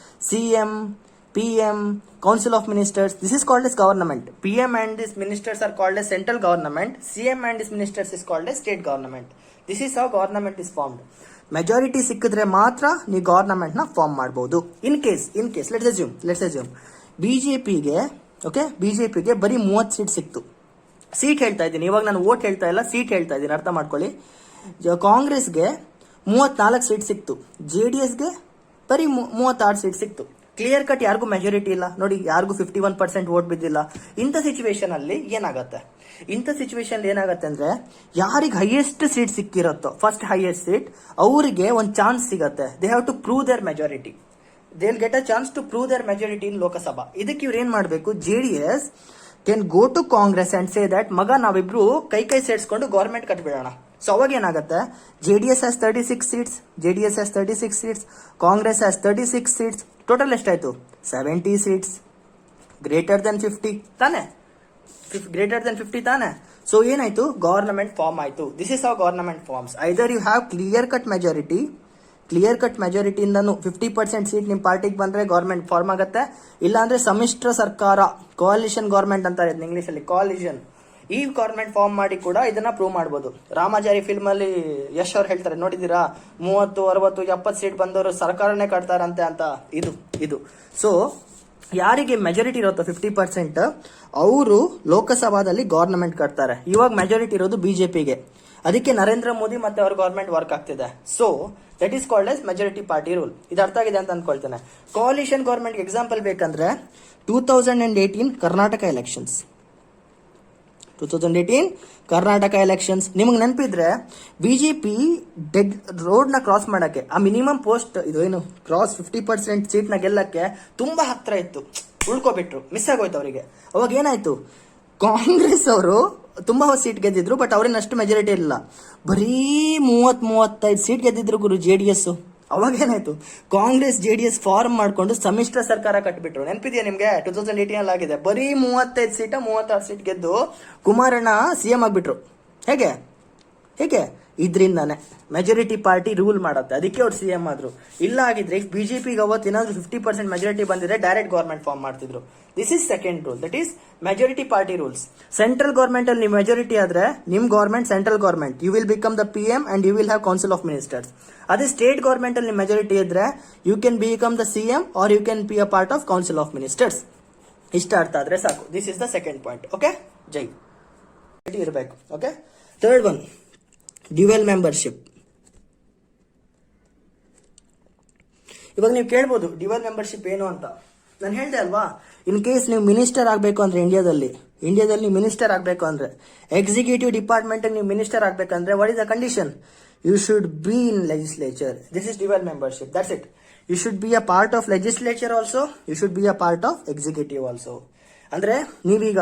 CM, PM, Council of Ministers. This is called as government. PM and these ministers are called as central government. CM and these ministers is called as state government. This is how government is formed. Majority ಸಿಕ್ಕಿದ್ರೆ ಮಾತ್ರ ನೀವು government ನ form ಮಾಡಬಹುದು. In case let's assume ಬಿಜೆಪಿಗೆ ಬರೀ 30 seat ಸಿಕ್ತು. Seat ಹೇಳ್ತಾ ಇದ್ದೀನಿ, ಇವಾಗ ನಾನು ವೋಟ್ ಹೇಳ್ತಾ ಇಲ್ಲ, ಸೀಟ್ ಹೇಳ್ತಾ ಇದ್ದೀನಿ, ಅರ್ಥ ಮಾಡ್ಕೊಳ್ಳಿ. ಕಾಂಗ್ರೆಸ್ಗೆ 34 ಸೀಟ್ ಸಿಕ್ತು, JDSಗೆ ಬರೀ 36 ಸೀಟ್ ಸಿಕ್ತು. ಕ್ಲಿಯರ್ ಕಟ್, ಯಾರಿಗೂ ಮೆಜಾರಿಟಿ ಇಲ್ಲ. ನೋಡಿ, ಯಾರಿಗೂ 51% ವೋಟ್ ಬಿದ್ದಿಲ್ಲ. ಇಂಥ ಸಿಚುವೇಶನ್ ಅಲ್ಲಿ ಏನಾಗತ್ತೆ ಅಂದ್ರೆ, ಯಾರಿಗೆ ಹೈಯೆಸ್ಟ್ ಸೀಟ್ ಸಿಕ್ಕಿರತ್ತೋ, ಫಸ್ಟ್ ಹೈಯೆಸ್ಟ್ ಸೀಟ್, ಅವರಿಗೆ ಒಂದು ಚಾನ್ಸ್ ಸಿಗತ್ತೆ. They have to prove their majority. They will get a chance to prove their majority in Lok Sabha. ಇದಕ್ಕೆ ಇವ್ರು ಏನ್ ಮಾಡಬೇಕು? JDS can go to Congress and say that ಮಗ ನಾವಿಬ್ರು ಕೈ ಸೇರಿಸ್ಕೊಂಡು ಗವರ್ಮೆಂಟ್ ಕಟ್ಬಿಡೋಣ. ಸೊ ಅವಾಗ ಏನಾಗುತ್ತೆ? JDS has 36 seats, Congress has 36 seats. Total ಎಷ್ಟಾಯ್ತು? 70 ಸೀಟ್ಸ್. ಗ್ರೇಟರ್ ದೆನ್ 50 ತಾನೆ? ಸೊ ಏನಾಯ್ತು? ಗವರ್ನಮೆಂಟ್ ಫಾರ್ಮ್ ಆಯ್ತು. This is how government forms. Either you have clear cut ಮೆಜಾರಿಟಿಯಿಂದನು 50% ಸೀಟ್ ನಿಮ್ ಪಾರ್ಟಿಗೆ ಬಂದ್ರೆ ಗವರ್ಮೆಂಟ್ ಫಾರ್ಮ್ ಆಗುತ್ತೆ. ಇಲ್ಲಾಂದ್ರೆ ಸಮ್ಮಿಶ್ರ ಸರ್ಕಾರ, ಕೋalition ಗವರ್ಮೆಂಟ್ ಅಂತಾರೆ ಇಂಗ್ಲಿಷ್ ಅಲ್ಲಿ, ಕೋalition. ಈ ಗವರ್ಮೆಂಟ್ ಫಾರ್ಮ್ ಮಾಡಿ ಕೂಡ ಇದನ್ನ ಪ್ರೂವ್ ಮಾಡಬಹುದು. ರಾಮಾಚಾರಿ ಫಿಲ್ಮ್ ಅಲ್ಲಿ ಯಶ್ ಅವ್ರು ಹೇಳ್ತಾರೆ, ನೋಡಿದೀರಾ? 30, 60, 70 ಸೀಟ್ ಬಂದವರು ಸರ್ಕಾರನೇ ಕಟ್ತಾರಂತೆ ಅಂತ. ಇದು ಸೊ ಯಾರಿಗೆ ಮೆಜಾರಿಟಿ ಇರುತ್ತೋ 50%, ಅವರು ಲೋಕಸಭಾದಲ್ಲಿ ಗವರ್ನಮೆಂಟ್ ಕಟ್ತಾರೆ. ಇವಾಗ ಮೆಜಾರಿಟಿ ಇರೋದು ಬಿಜೆಪಿಗೆ. ಅದಕ್ಕೆ ನರೇಂದ್ರ ಮೋದಿ ಮತ್ತೆ ಅವ್ರ ಗವರ್ಮೆಂಟ್ ವರ್ಕ್ ಆಗ್ತಿದೆ. So that is called S majority party rule. ಇದು ಅರ್ಥ ಆಗಿದೆ ಅಂತ ಅನ್ಕೊಳ್ತೇನೆ. ಕೋalition ಗವರ್ಮೆಂಟ್ ಎಕ್ಸಾಂಪಲ್ ಬೇಕಂದ್ರೆ 2018 ಕರ್ನಾಟಕ ಎಲೆಕ್ಷನ್ಸ್. ನಿಮಗೆ ನೆನಪಿದ್ರೆ ಬಿಜೆಪಿ ರೋಡ್ ನ ಕ್ರಾಸ್ ಮಾಡಕ್ಕೆ, ಆ ಮಿನಿಮಮ್ ಪೋಸ್ಟ್ ಇದು ಏನು ಕ್ರಾಸ್ 50% ಸೀಟ್ ನ ಗೆಲ್ಲಕ್ಕೆ ತುಂಬಾ ಹತ್ರ ಇತ್ತು. ಉಳ್ಕೊಬಿಟ್ರು, ಮಿಸ್ ಆಗೋಯ್ತು ಅವರಿಗೆ. ಅವಾಗ ಏನಾಯ್ತು? ಕಾಂಗ್ರೆಸ್ ಅವರು ತುಂಬಾ ಸೀಟ್ ಗೆದ್ದಿದ್ರು, ಬಟ್ ಅವ್ರೇನು ಅಷ್ಟು ಮೆಜಾರಿಟಿ ಇಲ್ಲ. ಬರೀ 30-35 ಸೀಟ್ ಗೆದ್ದಿದ್ರು ಗುರು JDS. ಅವಾಗ ಏನಾಯ್ತು? ಕಾಂಗ್ರೆಸ್ JDS ಫಾರ್ಮ್ ಮಾಡ್ಕೊಂಡು ಸಮ್ಮಿಶ್ರ ಸರ್ಕಾರ ಕಟ್ಬಿಟ್ರು. ನೆನಪಿದೆಯಾ ನಿಮ್ಗೆ? 2018 ಅಲ್ಲಿ ಆಗಿದೆ. ಬರೀ 35 ಸೀಟ 36 ಸೀಟ್ ಗೆದ್ದು ಕುಮಾರಣ್ಣ CM ಆಗ್ಬಿಟ್ರು. ಹೇಗೆ ಇದರಿಂದಾನೆ ಮೆಜಾರಿಟಿ ಪಾರ್ಟಿ ರೂಲ್ ಮಾಡುತ್ತೆ, ಅದಕ್ಕೆ ಅವ್ರು ಸಿ ಎಂ ಆದ್ರು. ಇಲ್ಲ ಆಗಿದ್ರೆ ಬಿಜೆಪಿಗೆ ಅವತ್ತು ಏನಾದ್ರು 50% ಮೆಜಾರಿಟಿ ಬಂದಿದ್ರೆ ಡೈರೆಕ್ಟ್ ಗೌರ್ಮೆಂಟ್ ಫಾರ್ಮ್ ಮಾಡ್ತಿದ್ರು. This is second rule, that is majority party rules. Central government ಅಲ್ಲಿ ನೀವು ಮೆಜಾರಿಟಿ ಆದ್ರೆ ನಿಮ್ government central government, you will become the P M and you will have council of ministers. ಅದೇ state government ಅಲ್ಲಿ majority ಇದ್ರೆ you can become the C M or you can be a part of council of ministers. ಇಷ್ಟ ಅರ್ಥ ಆದ್ರೆ ಸಾಕು. This is the second point. Okay, ಜೈ ಇರಬೇಕು. Okay, third one, dual membership. ಇವಾಗ ನೀವು ಕೇಳ್ಬೋದು ಡ್ಯುಯಲ್ ಮೆಂಬರ್ಶಿಪ್ ಏನು ಅಂತ. ನಾನು ಹೇಳ್ದೆ ಅಲ್ವಾ, ಇನ್ ಕೇಸ್ ನೀವು ಮಿನಿಸ್ಟರ್ ಆಗಬೇಕು ಅಂದ್ರೆ ಇಂಡಿಯಾದಲ್ಲಿ ನೀವು ಮಿನಿಸ್ಟರ್ ಆಗಬೇಕು ಅಂದ್ರೆ, ಎಕ್ಸಿಕ್ಯೂಟಿವ್ ಡಿಪಾರ್ಟ್ಮೆಂಟ್ ನೀವು ಮಿನಿಸ್ಟರ್ ಆಗಬೇಕಂದ್ರೆ what is the condition? You should be in legislature. This is dual membership, that's it. You should be a part of legislature also, you should be a part of executive also. ಅಂದ್ರೆ ನೀವೀಗ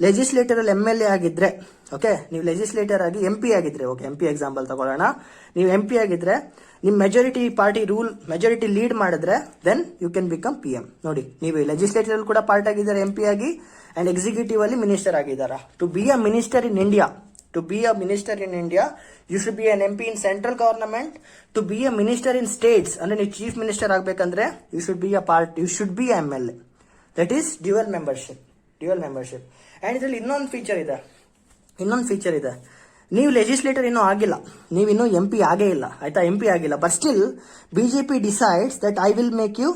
legislator ಅಲ್ಲಿ MLA ಆಗಿದ್ರೆ, okay, ನೀವು legislator ಆಗಿ MP ಆಗಿದ್ರೆ, okay, MP example ತಗೊಳ್ಳೋಣ. ನೀವು MP ಆಗಿದ್ರೆ ನಿಮ್ majority party rule majority lead ಮಾಡಿದ್ರೆ then you can become PM. ನೋಡಿ, ನೀವು ಲೆಜಿಸ್ಲೇಟರ್ ಅಲ್ಲಿ ಕೂಡ ಪಾರ್ಟ್ ಆಗಿದ್ದಾರೆ MP ಆಗಿ, ಅಂಡ್ ಎಕ್ಸಿಕ್ಯೂಟಿವ್ ಅಲ್ಲಿ ಮಿನಿಸ್ಟರ್ ಆಗಿದ್ದಾರಾ. To be a minister in India, you should be an MP in central government. To be a minister in states, ಅಂದ್ರೆ ನೀವು ಚೀಫ್ ಮಿನಿಸ್ಟರ್ ಆಗ್ಬೇಕಂದ್ರೆ you should be a MLA. That is dual membership. And ಇದರಲ್ಲಿ ಇನ್ನೊಂದು feature ಇದೆ. ನೀವು legislator ಇನ್ನೂ ಆಗಿಲ್ಲ, ನೀವಿನ್ನೂ MP ಆಗೇ ಇಲ್ಲ, ಆಯ್ತಾ, MP ಆಗಿಲ್ಲ, but still BJP decides that I will make you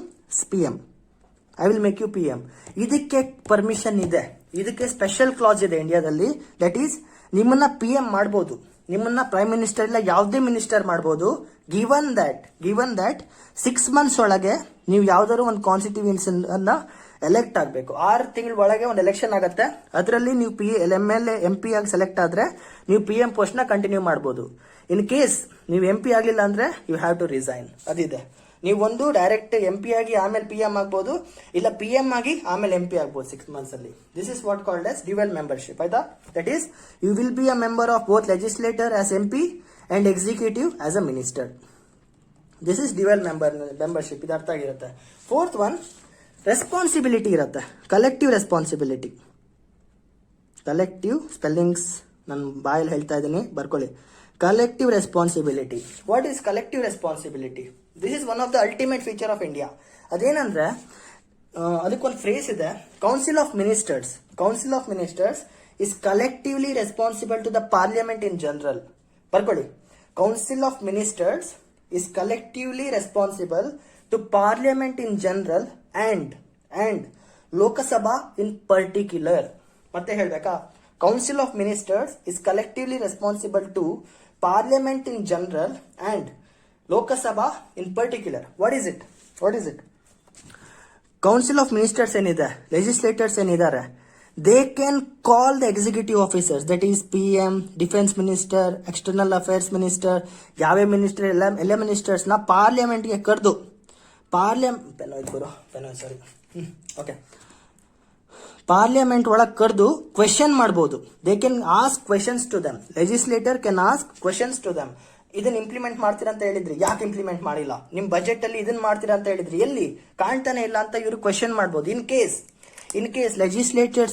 PM. ಇದಕ್ಕೆ ಪರ್ಮಿಷನ್ ಇದೆ, ಇದಕ್ಕೆ ಸ್ಪೆಷಲ್ ಕ್ಲಾಸ್ ಇದೆ ಇಂಡಿಯಾದಲ್ಲಿ. ದಟ್ ಈಸ್ ನಿಮ್ಮನ್ನ PM ಮಾಡಬಹುದು, ನಿಮ್ಮನ್ನ ಪ್ರೈಮ್ ಮಿನಿಸ್ಟರ್ ಇಲ್ಲ ಯಾವುದೇ ಮಿನಿಸ್ಟರ್ ಮಾಡಬಹುದು, ಗಿವನ್ ದಟ್ 6 months ಒಳಗೆ ನೀವು ಯಾವ್ದಾದ್ರು ಒಂದು ಕಾನ್ಸ್ಟಿಟ್ಯೂಯೆನ್ಸಿ ಅನ್ನ ಎಲೆಕ್ಟ್ ಆಗಬೇಕು. 6 ತಿಂಗಳ ಒಳಗೆ ಒಂದು ಎಲೆಕ್ಷನ್ ಆಗುತ್ತೆ, ಅದರಲ್ಲಿ ನೀವು MLA MP ಆಗಿ ಸೆಲೆಕ್ಟ್ ಆದ್ರೆ ನೀವು PM ಪೋಸ್ಟ್ ನ ಕಂಟಿನ್ಯೂ ಮಾಡಬಹುದು. ಇನ್ ಕೇಸ್ ನೀವು MP ಆಗ್ಲಿಲ್ಲ ಅಂದ್ರೆ ಯು ಹ್ಯಾವ್ ಟು ರಿಸೈನ್. ಅದಿದೆ. ನೀವು ಒಂದು ಡೈರೆಕ್ಟ್ MP ಆಗಿ ಆಮೇಲೆ PM ಆಗ್ಬೋದು, ಇಲ್ಲ PM ಆಗಿ ಆಮೇಲೆ MP ಆಗ್ಬೋದು 6 months ಅಲ್ಲಿ. This is what called as dual membership, ಆಯ್ತಾ. That is you will be a member of both legislator as MP and executive as a minister. This is dual membership. ಇದು ಅರ್ಥ ಆಗಿರುತ್ತೆ. Fourth one, responsibility ಇರುತ್ತೆ, collective responsibility. Collective spellings ನಾನು ಬಾಯಲ್ಲಿ ಹೇಳ್ತಾ ಇದ್ದೀನಿ, ಬರ್ಕೊಳ್ಳಿ. Collective responsibility. What is collective responsibility? This is one of the ultimate feature of India. ಅದೇನಂದ್ರೆ ಅದಕ್ಕೊಂದು ಫ್ರೇಸ್ ಇದೆ, council of ministers is collectively responsible to the parliament in general. ಬರ್ಕೊಳ್ಳಿ, council of ministers is collectively responsible to parliament in general and Lok Sabha in particular. ಮತ್ತೆ ಹೇಳ್ಬೇಕಾ? Council of ministers is collectively responsible to parliament in general and Lok Sabha in particular. What is it? Council of ministers ಏನಿದೆ, legislators ಏನಿದ್ದಾರೆ, they can call the executive officers, that is PM, defence minister, external affairs minister, ಯಾವ್ಯಾವ minister ಎಲ್ಲ ministers ನ ಪಾರ್ಲಿಮೆಂಟ್ಗೆ ಕರೆದು parliament ಒಳಗೆ ಕರೆದು question ಮಾಡಬಹುದು. They can ask questions to them. Legislator can ask questions to them. ಇದನ್ನ ಇಂಪ್ಲಿಮೆಂಟ್ ಮಾಡ್ತೀರಾ ಅಂತ ಹೇಳಿದ್ರಿ, ಯಾಕೆ ಇಂಪ್ಲಿಮೆಂಟ್ ಮಾಡಿಲ್ಲ? ನಿಮ್ ಬಜೆಟ್ ಅಲ್ಲಿ ಇದನ್ನ ಮಾಡ್ತೀರಾ ಅಂತ ಹೇಳಿದ್ರಿ, ಎಲ್ಲಿ ಕಾಣ್ತಾನೆ ಇಲ್ಲ ಅಂತ ಇವರು ಕ್ವೆಶನ್ ಮಾಡಬಹುದು. In case legislator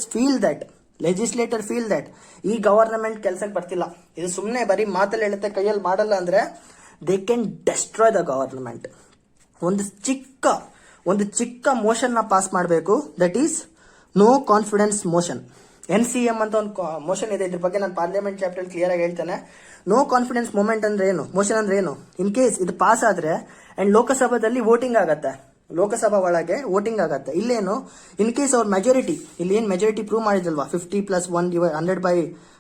feel that ಈ ಗವರ್ನಮೆಂಟ್ ಕೆಲಸಕ್ಕೆ ಬರ್ತಿಲ್ಲ, ಇದು ಸುಮ್ಮನೆ ಬರೀ ಮಾತಲ್ಲಿ ಹೇಳುತ್ತೆ, ಕೈಯಲ್ಲಿ ಮಾಡಲ್ಲ ಅಂದ್ರೆ they can destroy the government. ಒಂದು ಚಿಕ್ಕ ಮೋಷನ್ ನ ಪಾಸ್ ಮಾಡಬೇಕು, that is no confidence motion. NCM ಅಂತ ಒಂದು ಮೋಷನ್ ಇದೆ, ಇದ್ರ ಬಗ್ಗೆ ನಾನು ಪಾರ್ಲಿಮೆಂಟ್ ಚಾಪ್ಟರ್ ಕ್ಲಿಯರ್ ಆಗಿ ಹೇಳ್ತೇನೆ. ನೋ ಕಾನ್ಫಿಡೆನ್ಸ್ ಮೂಮೆಂಟ್ ಅಂದ್ರೆ ಏನು, ಮೋಷನ್ ಅಂದ್ರೆ ಏನು? ಇನ್ ಕೇಸ್ ಇದು ಪಾಸ್ ಆದ್ರೆ ಅಂಡ್ ಲೋಕಸಭಾದಲ್ಲಿ ವೋಟಿಂಗ್ ಆಗತ್ತೆ, ಲೋಕಸಭಾ ಒಳಗೆ ವೋಟಿಂಗ್ ಆಗತ್ತೆ. ಇಲ್ಲೇನು, ಇನ್ ಕೇಸ್ ಅವ್ರ ಮೆಜಾರಿಟಿ, ಇಲ್ಲಿ ಏನ್ ಮೆಜಾರಿಟಿ ಪ್ರೂವ್ ಮಾಡಿದಲ್ವಾ, 50+1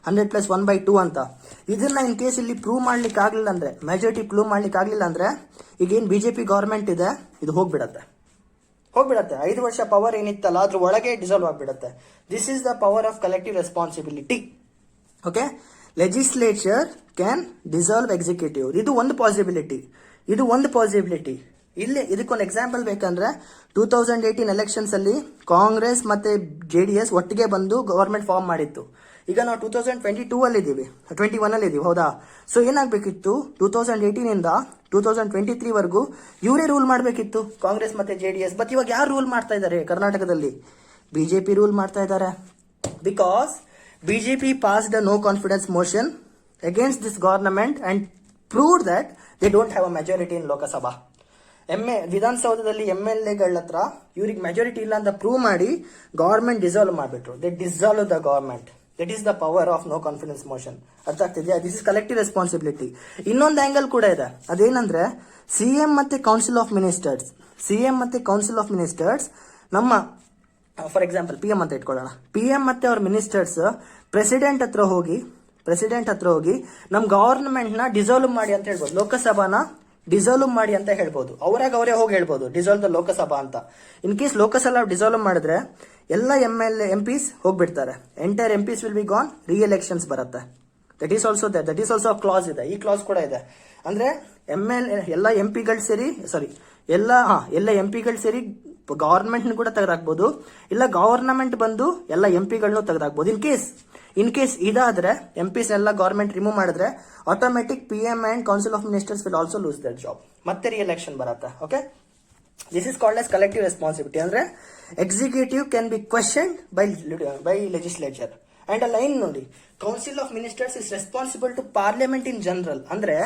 100+1/2 ಅಂತ, ಇದನ್ನ ಇನ್ ಕೇಸ್ ಇಲ್ಲಿ ಪ್ರೂವ್ ಮಾಡ್ಲಿಕ್ಕೆ ಆಗ್ಲಿಲ್ಲ ಅಂದ್ರೆ, ಮೆಜಾರಿಟಿ ಪ್ರೂವ್ ಮಾಡ್ಲಿಕ್ಕೆ ಆಗ್ಲಿಲ್ಲ ಅಂದ್ರೆ, ಈಗ ಏನ್ BJP ಗವರ್ಮೆಂಟ್ ಇದೆ ಇದು ಹೋಗ್ಬಿಡತ್ತೆ. 5 ವರ್ಷ ಪವರ್ ಏನಿತ್ತಲ್ಲ ಅದ್ರ ಒಳಗೆ ಡಿಸಾಲ್ವ್ ಆಗ್ಬಿಡತ್ತೆ. This is the power of collective responsibility. Okay, legislature can dissolve executive. ಇದು ಒಂದು ಪಾಸಿಬಿಲಿಟಿ. ಇಲ್ಲಿ ಇದಕ್ಕೊಂದು ಎಕ್ಸಾಂಪಲ್ ಬೇಕಂದ್ರೆ 2018 ಎಲೆಕ್ಷನ್ಸ್ ಅಲ್ಲಿ ಕಾಂಗ್ರೆಸ್ ಮತ್ತೆ JDS ಒಟ್ಟಿಗೆ ಬಂದು ಗವರ್ಮೆಂಟ್ ಫಾರ್ಮ್ ಮಾಡಿತ್ತು. ಈಗ ನಾವು 2022 ಅಲ್ಲಿ ಇದೀವಿ, 21 ಅಲ್ಲಿ ಇದೀವಿ, ಹೌದಾ? ಸೊ ಏನಾಗಬೇಕಿತ್ತು, 2018 ಇಂದ 2023 ವರೆಗೂ ಇವರೇ ರೂಲ್ ಮಾಡಬೇಕಿತ್ತು, ಕಾಂಗ್ರೆಸ್ ಮತ್ತೆ JDS. ಬಟ್ ಇವಾಗ ಯಾರು ರೂಲ್ ಮಾಡ್ತಾ ಇದ್ದಾರೆ ಕರ್ನಾಟಕದಲ್ಲಿ? BJP ರೂಲ್ ಮಾಡ್ತಾ ಇದ್ದಾರೆ. Because BJP passed a no confidence motion against this government and proved that they don't have a majority in Lokasabha. ವಿಧಾನಸೌಧದಲ್ಲಿ MLAಗಳ ಹತ್ರ ಇವ್ರಿಗೆ ಮೆಜಾರಿಟಿ ಇಲ್ಲ ಅಂತ ಪ್ರೂವ್ ಮಾಡಿ ಗವರ್ಮೆಂಟ್ ಡಿಸಾಲ್ವ್ ಮಾಡಿಬಿಟ್ರು. They dissolve the government. That is the power of no confidence motion. ಅರ್ಥ ಆಗ್ತಿದೆಯಾ? This is collective responsibility. ಇನ್ನೊಂದು ಆಂಗಲ್ ಕೂಡ ಇದೆ. ಅದೇನಂದ್ರೆ CM ಮತ್ತೆ ಕೌನ್ಸಿಲ್ ಆಫ್ ಮಿನಿಸ್ಟರ್ಸ್ ನಮ್ಮ ಫಾರ್ ಎಕ್ಸಾಂಪಲ್ PM ಅಂತ ಇಟ್ಕೊಳ್ಳೋಣ. PM ಮತ್ತೆ ಅವ್ರ ಮಿನಿಸ್ಟರ್ಸ್ ಪ್ರೆಸಿಡೆಂಟ್ ಹತ್ರ ಹೋಗಿ ನಮ್ ಗವರ್ನಮೆಂಟ್ ನ ಡಿಸಾಲ್ವ್ ಮಾಡಿ ಅಂತ ಹೇಳ್ಬೋದು. ಲೋಕಸಭಾನ ಡಿಸಾಲ್ವ್ ಮಾಡಿ ಅಂತ ಹೇಳ್ಬೋದು. ಅವರೇ ಹೋಗಿ ಹೇಳ್ಬೋದು ಡಿಸಾಲ್ವ್ ದ ಲೋಕಸಭಾ ಅಂತ. ಇನ್ ಕೇಸ್ ಲೋಕಸಭಾ ಡಿಸಾಲ್ವ್ ಮಾಡಿದ್ರೆ ಎಲ್ಲ MPs ಹೋಗ್ಬಿಡ್ತಾರೆ. Entire MPs will be gone. Reelections ಬರುತ್ತೆ. ದಟ್ ಈಸ್ ಆಲ್ಸೋ ಕ್ಲಾಸ್ ಇದೆ. ಈ ಕ್ಲಾಸ್ ಕೂಡ ಇದೆ. ಅಂದ್ರೆ ಎಲ್ಲ ಎಂಪಿಗಳು ಸೇರಿ ಗವರ್ಮೆಂಟ್ ಕೂಡ ತೆಗೆದಾಕ್ಬೋದು. ಇಲ್ಲ ಗವರ್ನಮೆಂಟ್ ಬಂದು ಎಲ್ಲ MPಗಳನ್ನು ತೆಗೆದಾಕ್ಬೋದು. ಇನ್ ಕೇಸ್ ಇದಾದ್ರೆ MPs ಎಲ್ಲ ಗವರ್ಮೆಂಟ್ ರಿಮೂವ್ ಮಾಡಿದ್ರೆ automatic PM and council of ministers will also lose their job. ಮತ್ತೆ ರಿಎಲೆಕ್ಷನ್ ಬರುತ್ತೆ. Okay, this is called as collective responsibility. ಅಂದ್ರೆ executive can be questioned by legislature. And a line ನೋಡಿ, council of ministers is responsible to parliament in general. ಅಂದ್ರೆ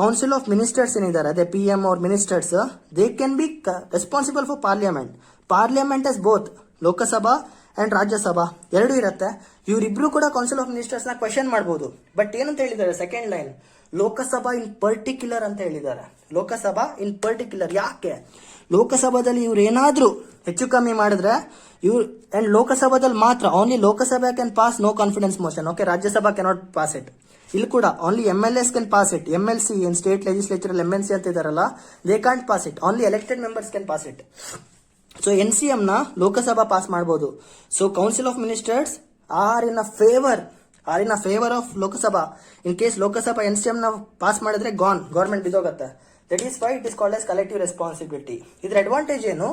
council of ministers ಏನಿದ್ದಾರೆ, ಅದೇ PM ಅವ್ರ ministers, they can be responsible for parliament S both Lok Sabha and Rajya Sabha ಎರಡು ಇರುತ್ತೆ. ಇವರಿಬ್ರು ಕೂಡ council of ministers ನ ಕ್ವೆಶ್ಚನ್ ಮಾಡಬಹುದು. ಬಟ್ ಏನಂತ ಹೇಳಿದ್ದಾರೆ second line, Lok Sabha in particular ಅಂತ ಹೇಳಿದ್ದಾರೆ. Lok Sabha in particular. ಯಾಕೆ? ಲೋಕಸಭಾದಲ್ಲಿ ಇವ್ರು ಏನಾದ್ರೂ ಹೆಚ್ಚು ಕಮ್ಮಿ ಮಾಡಿದ್ರೆ ಅಂಡ್ ಲೋಕಸಭಾದಲ್ಲಿ ಮಾತ್ರ only Lok Sabha can pass no confidence motion. Okay, Rajya Sabha cannot pass it. ಇಲ್ಲಿ ಕೂಡ only MLAs can pass it. MLC in state legislature MNC ಅಂತ ಇದಾರಲ್ಲ, they can't pass it. Only elected members can pass it. So NCM ನ Lok Sabha pass ಮಾಡಬಹುದು. So council of ministers are in a favour of Lok Sabha. In case Lok Sabha NCM ನ pass ಮಾಡಿದ್ರೆ government ಬಿದ್ದೋಗತ್ತೆ. That is why it is called as collective responsibility. ಇದ್ರ advantage ಏನು?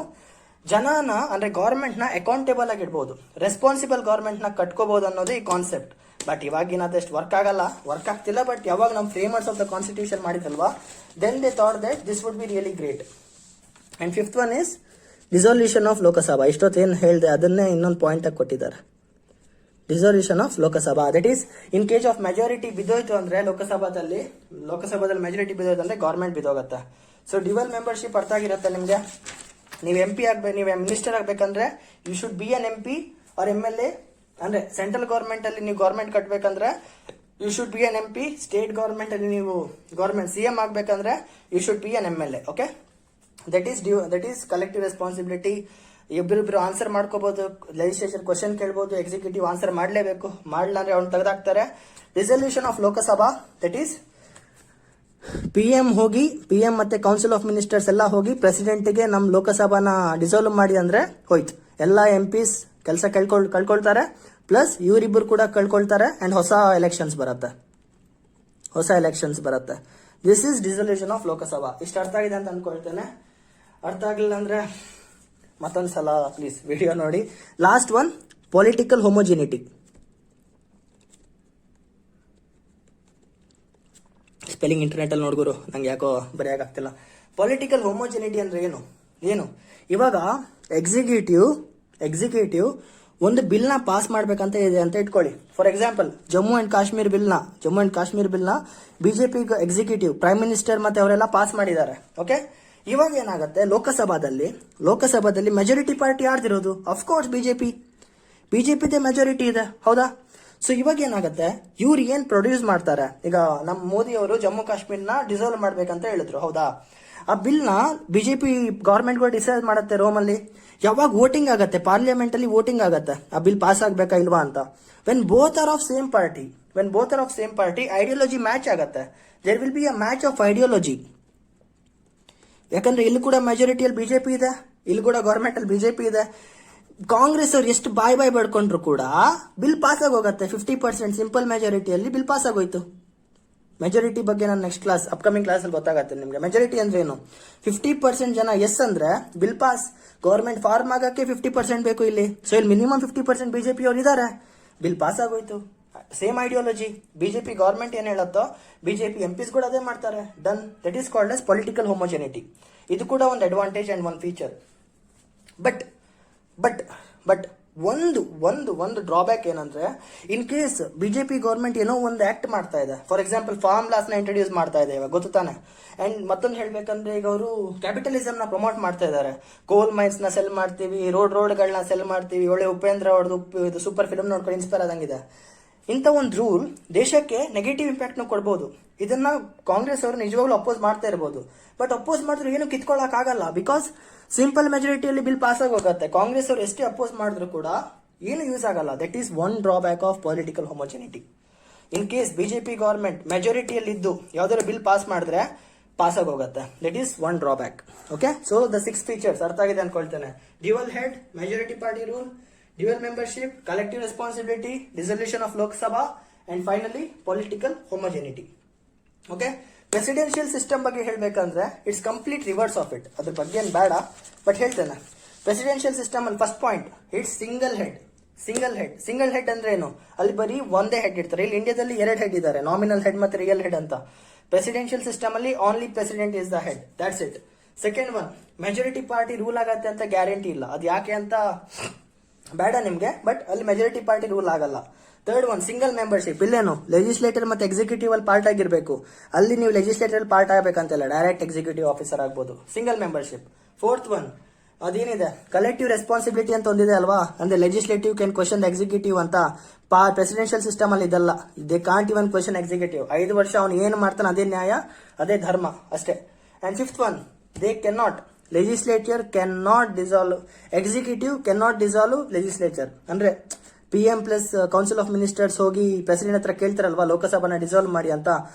ಜನನ ಅಂದ್ರೆ government ನ ಅಕೌಂಟೇಬಲ್ ಆಗಿ ಇಡಬಹುದು, ರೆಸ್ಪಾನ್ಸಿಬಲ್ ಗವರ್ಮೆಂಟ್ ನ ಕಟ್ಕೋಬಹುದು ಅನ್ನೋದು ಈ ಕಾನ್ಸೆಪ್ಟ್. ಬಟ್ ಇವಾಗಿನ ಅದಷ್ಟು ವರ್ಕ್ ಆಗ್ತಿಲ್ಲ. ಬಟ್ ಯಾವಾಗ ನಮ್ಮ ಫ್ರೇಮರ್ಸ್ ಆಫ್ ದ ಕಾನ್ಸ್ಟಿಟ್ಯೂಷನ್ ಮಾಡಿದಲ್ವಾ, then they thought that this would be really great. And fifth one is dissolution of Lok Sabha. ಇಷ್ಟೊತ್ತೇನು ಹೇಳಿದೆ ಅದನ್ನೇ ಇನ್ನೊಂದು ಪಾಯಿಂಟ್ ಆಗಿ ಕೊಟ್ಟಿದ್ದಾರೆ. Dissolution of Lok Sabha, that is in case of majority ಬಿದ್ದೋಯ್ತು ಅಂದ್ರೆ ಲೋಕಸಭಾದಲ್ಲಿ ಮೆಜಾರಿಟಿ ಬಿದ್ದೋಯ್ತು ಅಂದ್ರೆ ಗವರ್ಮೆಂಟ್ ಬಿದ್ದೋಗತ್ತೆ. ಸೊ ಡ್ಯುವಲ್ ಮೆಂಬರ್ಶಿಪ್ ಅರ್ಥ ಆಗಿರುತ್ತೆ ನಿಮ್ಗೆ. ನೀವು ನೀವು ಮಿನಿಸ್ಟರ್ ಆಗ್ಬೇಕಂದ್ರೆ you should be an MP or MLA. ಅಂದ್ರೆ ಸೆಂಟ್ರಲ್ ಗವರ್ಮೆಂಟ್ ಅಲ್ಲಿ ನೀವು ಗವರ್ಮೆಂಟ್ ಕಟ್ಟಬೇಕಂದ್ರೆ you should be an MP. State government ಅಲ್ಲಿ ನೀವು ಗವರ್ಮೆಂಟ್ CM ಆಗ್ಬೇಕಂದ್ರೆ you should be an MLA. Okay, that is collective responsibility. ಇಬ್ಬರಿಬ್ರು ಆನ್ಸರ್ ಮಾಡ್ಕೋಬಹುದು, ಲೆಜಿಸ್ಲೇಚರ್ ಕ್ವಶನ್ ಕೇಳಬಹುದು, ಎಕ್ಸಿಕ್ಯೂಟಿವ್ ಆನ್ಸರ್ ಮಾಡಲೇಬೇಕು. ಮಾಡಲ್ಲ ಅಂದ್ರೆ ಅವ್ನು ತೆಗೆದಾಕ್ತಾರೆ. Resolution of Lok Sabha, that is PM ಮತ್ತೆ ಕೌನ್ಸಿಲ್ ಆಫ್ ಮಿನಿಸ್ಟರ್ಸ್ ಎಲ್ಲ ಹೋಗಿ ಪ್ರೆಸಿಡೆಂಟ್ಗೆ ನಮ್ ಲೋಕಸಭಾನ ಡಿಸಾಲ್ವ್ ಮಾಡಿ ಅಂದ್ರೆ ಹೋಯ್ತು. ಎಲ್ಲ MPs ಕೆಲಸ ಕಳ್ಕೊಳ್ತಾರೆ, ಪ್ಲಸ್ ಇವರಿಬ್ಬರು ಕೂಡ ಕಳ್ಕೊಳ್ತಾರೆ. ಅಂಡ್ ಹೊಸ ಎಲೆಕ್ಷನ್ಸ್ ಬರುತ್ತೆ. This is dissolution of Lok Sabha. ಇಷ್ಟು ಅರ್ಥ ಆಗಿದೆ ಅಂತ ಅನ್ಕೊಳ್ತೇನೆ. ಅರ್ಥ ಆಗಲಿಲ್ಲ ಅಂದ್ರೆ ಮತ್ತೊಂದ್ಸಲ ಪ್ಲೀಸ್ ವಿಡಿಯೋ ನೋಡಿ. Last one, political homogeneity. Spelling internet ಅಲ್ಲಿ ನೋಡ್ಗುರು, ನಂಗೆ ಯಾಕೋ ಬರೆಯಾಗ್ತಿಲ್ಲ. ಪೊಲಿಟಿಕಲ್ ಹೋಮೋಜಿನಿಟಿ ಅಂದ್ರೆ ಏನು? ಇವಾಗ ಎಕ್ಸಿಕ್ಯೂಟಿವ್ ಒಂದು ಬಿಲ್ ನ ಪಾಸ್ ಮಾಡ್ಬೇಕಂತ ಇದೆ ಅಂತ ಇಟ್ಕೊಳ್ಳಿ. For example Jammu and Kashmir bill ನ ಬಿಜೆಪಿ ಎಕ್ಸಿಕ್ಯೂಟಿವ್ ಪ್ರೈಮ್ ಮಿನಿಸ್ಟರ್ ಮತ್ತೆ ಅವರೆಲ್ಲ ಪಾಸ್ ಮಾಡಿದ್ದಾರೆ. ಓಕೆ, ಇವಾಗ ಏನಾಗುತ್ತೆ, ಲೋಕಸಭಾದಲ್ಲಿ ಮೆಜಾರಿಟಿ ಪಾರ್ಟಿ ಯಾರ್ದಿರೋದು? ಅಫ್ಕೋರ್ಸ್ ಬಿಜೆಪಿದೇ ಮೆಜಾರಿಟಿ ಇದೆ, ಹೌದಾ? ಸೊ ಇವಾಗ ಏನಾಗುತ್ತೆ, ಇವ್ರು ಏನ್ ಪ್ರೊಡ್ಯೂಸ್ ಮಾಡ್ತಾರೆ, ಈಗ ನಮ್ಮ ಮೋದಿ ಅವರು ಜಮ್ಮು ಕಾಶ್ಮೀರ್ನ ಡಿಸಾಲ್ವ್ ಮಾಡ್ಬೇಕಂತ ಹೇಳಿದ್ರು, ಹೌದಾ? ಆ ಬಿಲ್ ನ ಬಿಜೆಪಿ ಗವರ್ಮೆಂಟ್ ಗಳು ಡಿಸೈಡ್ ಮಾಡುತ್ತೆ ರೋಮ್ ಅಲ್ಲಿ. ಯಾವಾಗ ವೋಟಿಂಗ್ ಆಗತ್ತೆ, ಪಾರ್ಲಿಮೆಂಟ್ ಅಲ್ಲಿ ವೋಟಿಂಗ್ ಆಗತ್ತೆ ಆ ಬಿಲ್ ಪಾಸ್ ಆಗ್ಬೇಕಾ ಇಲ್ವಾ ಅಂತ. When both are of same party ideology match ಆಗತ್ತೆ. There will be a match of ideology. ಯಾಕಂದ್ರೆ ಇಲ್ಲಿ ಕೂಡ ಮೆಜಾರಿಟಿಯಲ್ಲಿ ಬಿಜೆಪಿ ಇದೆ, ಇಲ್ಲಿ ಕೂಡ ಗವರ್ಮೆಂಟ್ ಅಲ್ಲಿ ಬಿಜೆಪಿ ಇದೆ. ಕಾಂಗ್ರೆಸ್ ಅವ್ರು ಎಷ್ಟು ಬಾಯ್ ಬಡ್ಕೊಂಡ್ರು ಕೂಡ ಬಿಲ್ ಪಾಸ್ ಆಗೋಗತ್ತೆ. 50% ಸಿಂಪಲ್ ಮೆಜಾರಿಟಿಯಲ್ಲಿ ಬಿಲ್ ಪಾಸ್ ಆಗೋಯ್ತು. ಮೆಜಾರಿಟಿ ಬಗ್ಗೆ ನಾನು ನೆಕ್ಸ್ಟ್ ಕ್ಲಾಸ್ ಅಪ್ಕಮಿಂಗ್ ಕ್ಲಾಸ್ ಅಲ್ಲಿ ಗೊತ್ತಾಗತ್ತೆ ನಿಮ್ಗೆ. ಮೆಜಾರಿಟಿ ಅಂದ್ರೆ ಏನು? 50% ಜನ ಎಸ್ ಅಂದ್ರೆ ಬಿಲ್ ಪಾಸ್. ಗವರ್ಮೆಂಟ್ ಫಾರ್ಮ್ ಆಗಕ್ಕೆ 50% ಬೇಕು ಇಲ್ಲಿ. ಸೊ ಇಲ್ಲಿ ಮಿನಿಮಮ್ 50% ಬಿಜೆಪಿ ಅವ್ರು ಇದಾರೆ, ಬಿಲ್ ಪಾಸ್ ಆಗೋಯ್ತು. Same ideology. ಬಿಜೆಪಿ ಗವರ್ಮೆಂಟ್ ಏನ್ ಹೇಳತ್ತೋ ಬಿಜೆಪಿ MPs ಕೂಡ ಅದೇ ಮಾಡ್ತಾರೆ. Done. That is called as political homogeneity. ಇದು ಕೂಡ ಒಂದು ಅಡ್ವಾಂಟೇಜ್ ಅಂಡ್ ಒಂದು ಫೀಚರ್. ಬಟ್ ಒಂದು ಡ್ರಾಬ್ಯಾಕ್ ಏನಂದ್ರೆ, ಇನ್ ಕೇಸ್ ಬಿಜೆಪಿ ಗೌರ್ಮೆಂಟ್ ಏನೋ ಒಂದು ಆಕ್ಟ್ ಮಾಡ್ತಾ ಇದೆ, ಫಾರ್ ಎಕ್ಸಾಂಪಲ್ ಫಾರ್ಮ್ ಲಾಸ್ ನ ಇಂಟ್ರೊಡ್ಯೂಸ್ ಮಾಡ್ತಾ ಇದೆ ಇವಾಗ, ಗೊತ್ತು ತಾನೆ. ಅಂಡ್ ಮತ್ತೊಂದು ಹೇಳ್ಬೇಕಂದ್ರೆ, ಈಗ ಅವರು ಕ್ಯಾಪಿಟಲಿಸಮ್ ನ ಪ್ರಮೋಟ್ ಮಾಡ್ತಾ ಇದ್ದಾರೆ. ಕೋಲ್ ಮೈನ್ಸ್ ನ ಸೆಲ್ ಮಾಡ್ತೀವಿ, ರೋಡ್ಗಳನ್ನ ಸೆಲ್ ಮಾಡ್ತೀವಿ, ಒಳ್ಳೆ ಉಪೇಂದ್ರ ಅವ್ರದ್ದು ಸೂಪರ್ ಫಿಲ್ಮ್ ನೋಡ್ಕೊಂಡು ಇನ್ಸ್ಪೈರ್ ಆದಂಗಿದೆ. ಇಂಥ ಒಂದು ರೂಲ್ ದೇಶಕ್ಕೆ ನೆಗೆಟಿವ್ ಇಂಪ್ಯಾಕ್ಟ್ ನ ಕೊಡ್ಬೋದು. ಇದನ್ನ ಕಾಂಗ್ರೆಸ್ ಅವರು ನಿಜವಾಗ್ಲೂ ಅಪೋಸ್ ಮಾಡ್ತಾ ಇರಬಹುದು, ಬಟ್ ಅಪೋಸ್ ಮಾಡಿದ್ರು ಏನು ಕಿತ್ಕೊಳ್ಳಕ್ ಆಗಲ್ಲ, ಬಿಕಾಸ್ ಸಿಂಪಲ್ ಮೆಜಾರಿಟಿಯಲ್ಲಿ ಬಿಲ್ ಪಾಸ್ ಆಗಿ ಹೋಗುತ್ತೆ. ಕಾಂಗ್ರೆಸ್ ಅವರು ಎಷ್ಟೇ ಅಪೋಸ್ ಮಾಡಿದ್ರು ಕೂಡ ಏನು ಯೂಸ್ ಆಗಲ್ಲ. That is one drawback of political homogeneity. In case BJP government ಮೆಜಾರಿಟಿಯಲ್ಲಿ ಇದ್ದು ಯಾವ್ದಾದ್ರು ಬಿಲ್ ಪಾಸ್ ಮಾಡಿದ್ರೆ ಪಾಸ್ ಆಗಿ ಹೋಗುತ್ತೆ. That is one drawback. Okay, so the 6 features ಅರ್ಥ ಆಗಿದೆ ಅನ್ಕೊಳ್ತೇನೆ. Dual head, majority party rule, dual membership, collective responsibility, dissolution of Lok Sabha, and finally political homogeneity. Okay, presidential system ಬಗ್ಗೆ ಹೇಳ್ಬೇಕಂದ್ರೆ it's complete reverse of it. ಅದ್ರ ಬಗ್ಗೆ ಏನ್ ಬೇಡ, but ಹೇಳ್ತೇನೆ. ಪ್ರೆಸಿಡೆನ್ಷಿಯಲ್ ಸಿಸ್ಟಮ್ ಅಲ್ಲಿ first point, it's single head ಅಂದ್ರೆ ಏನು? ಅಲ್ಲಿ ಬರೀ ಒಂದೇ ಹೆಡ್ ಇರ್ತಾರೆ. ಇಲ್ಲಿ ಇಂಡಿಯಾದಲ್ಲಿ 2 ಹೆಡ್ ಇದ್ದಾರೆ, ನಾಮಿನಲ್ ಹೆಡ್ ಮತ್ತೆ ರಿಯಲ್ ಹೆಡ್ ಅಂತ. ಪ್ರೆಸಿಡೆನ್ಷಿಯಲ್ ಸಿಸ್ಟಮ್ ಅಲ್ಲಿ only president is the head, that's it. Second one, majority party rule ಆಗತ್ತೆ ಅಂತ ಗ್ಯಾರಂಟಿ ಇಲ್ಲ. ಅದು ಯಾಕೆ ಅಂತ ಬೇಡ ನಿಮ್ಗೆ, ಬಟ್ ಅಲ್ಲಿ ಮೆಜಾರಿಟಿ ಪಾರ್ಟಿ ರೂಲ್ ಆಗಲ್ಲ. Third one, single membership. ಇಲ್ಲೇನು ಲೆಜಿಸ್ಲೇಟರ್ ಮತ್ತೆ ಎಕ್ಸಿಕ್ಯೂಟಿವ್ ಅಲ್ಲಿ ಪಾರ್ಟ್ ಆಗಿರ್ಬೇಕು. ಅಲ್ಲಿ ನೀವು ಲೆಜಿಸ್ಲೇಟರ್ ಅಲ್ಲಿ ಪಾರ್ಟ್ ಆಗಬೇಕಂತಲ್ಲ, ಡೈರೆಕ್ಟ್ ಎಕ್ಸಿಕ್ಯೂಟಿವ್ ಆಫೀಸರ್ ಆಗ್ಬೋದು. Single membership. ಫೋರ್ತ್ ಒನ್, ಅದೇನಿದೆ ಕಲೆಕ್ಟಿವ್ ರೆಸ್ಪಾನ್ಸಿಬಿಲಿಟಿ ಅಂತ ಒಂದಿದೆ ಅಲ್ವಾ, ಅಂದ್ರೆ ಲೆಜಿಸ್ಲೇಟಿವ್ ಕ್ಯಾನ್ ಕ್ವಶನ್ ಎಕ್ಸಿಕ್ಯೂಟಿವ್ ಅಂತ. ಪ್ರೆಸಿಡೆನ್ಷಿಯಲ್ ಸಿಸ್ಟಮ್ ಅಲ್ಲಿ ಇದಲ್ಲ. They can't even question executive. 5 ವರ್ಷ ಅವ್ನು ಏನು ಮಾಡ್ತಾನೆ ಅದೇ ನ್ಯಾಯ, ಅದೇ ಧರ್ಮ ಅಷ್ಟೇ. And fifth one, they can not, legislature can not dissolve, executive can not dissolve legislature. ಅಂದ್ರೆ PM plus council of ministers ಹೋಗಿ ಪ್ರೆಸಿಡೆಂಟ್ ಹತ್ರ ಕೇಳ್ತಾರಲ್ವಾ ಲೋಕಸಭಾನ ಡಿಸಾಲ್ವ್ ಮಾಡಿ ಅಂತ,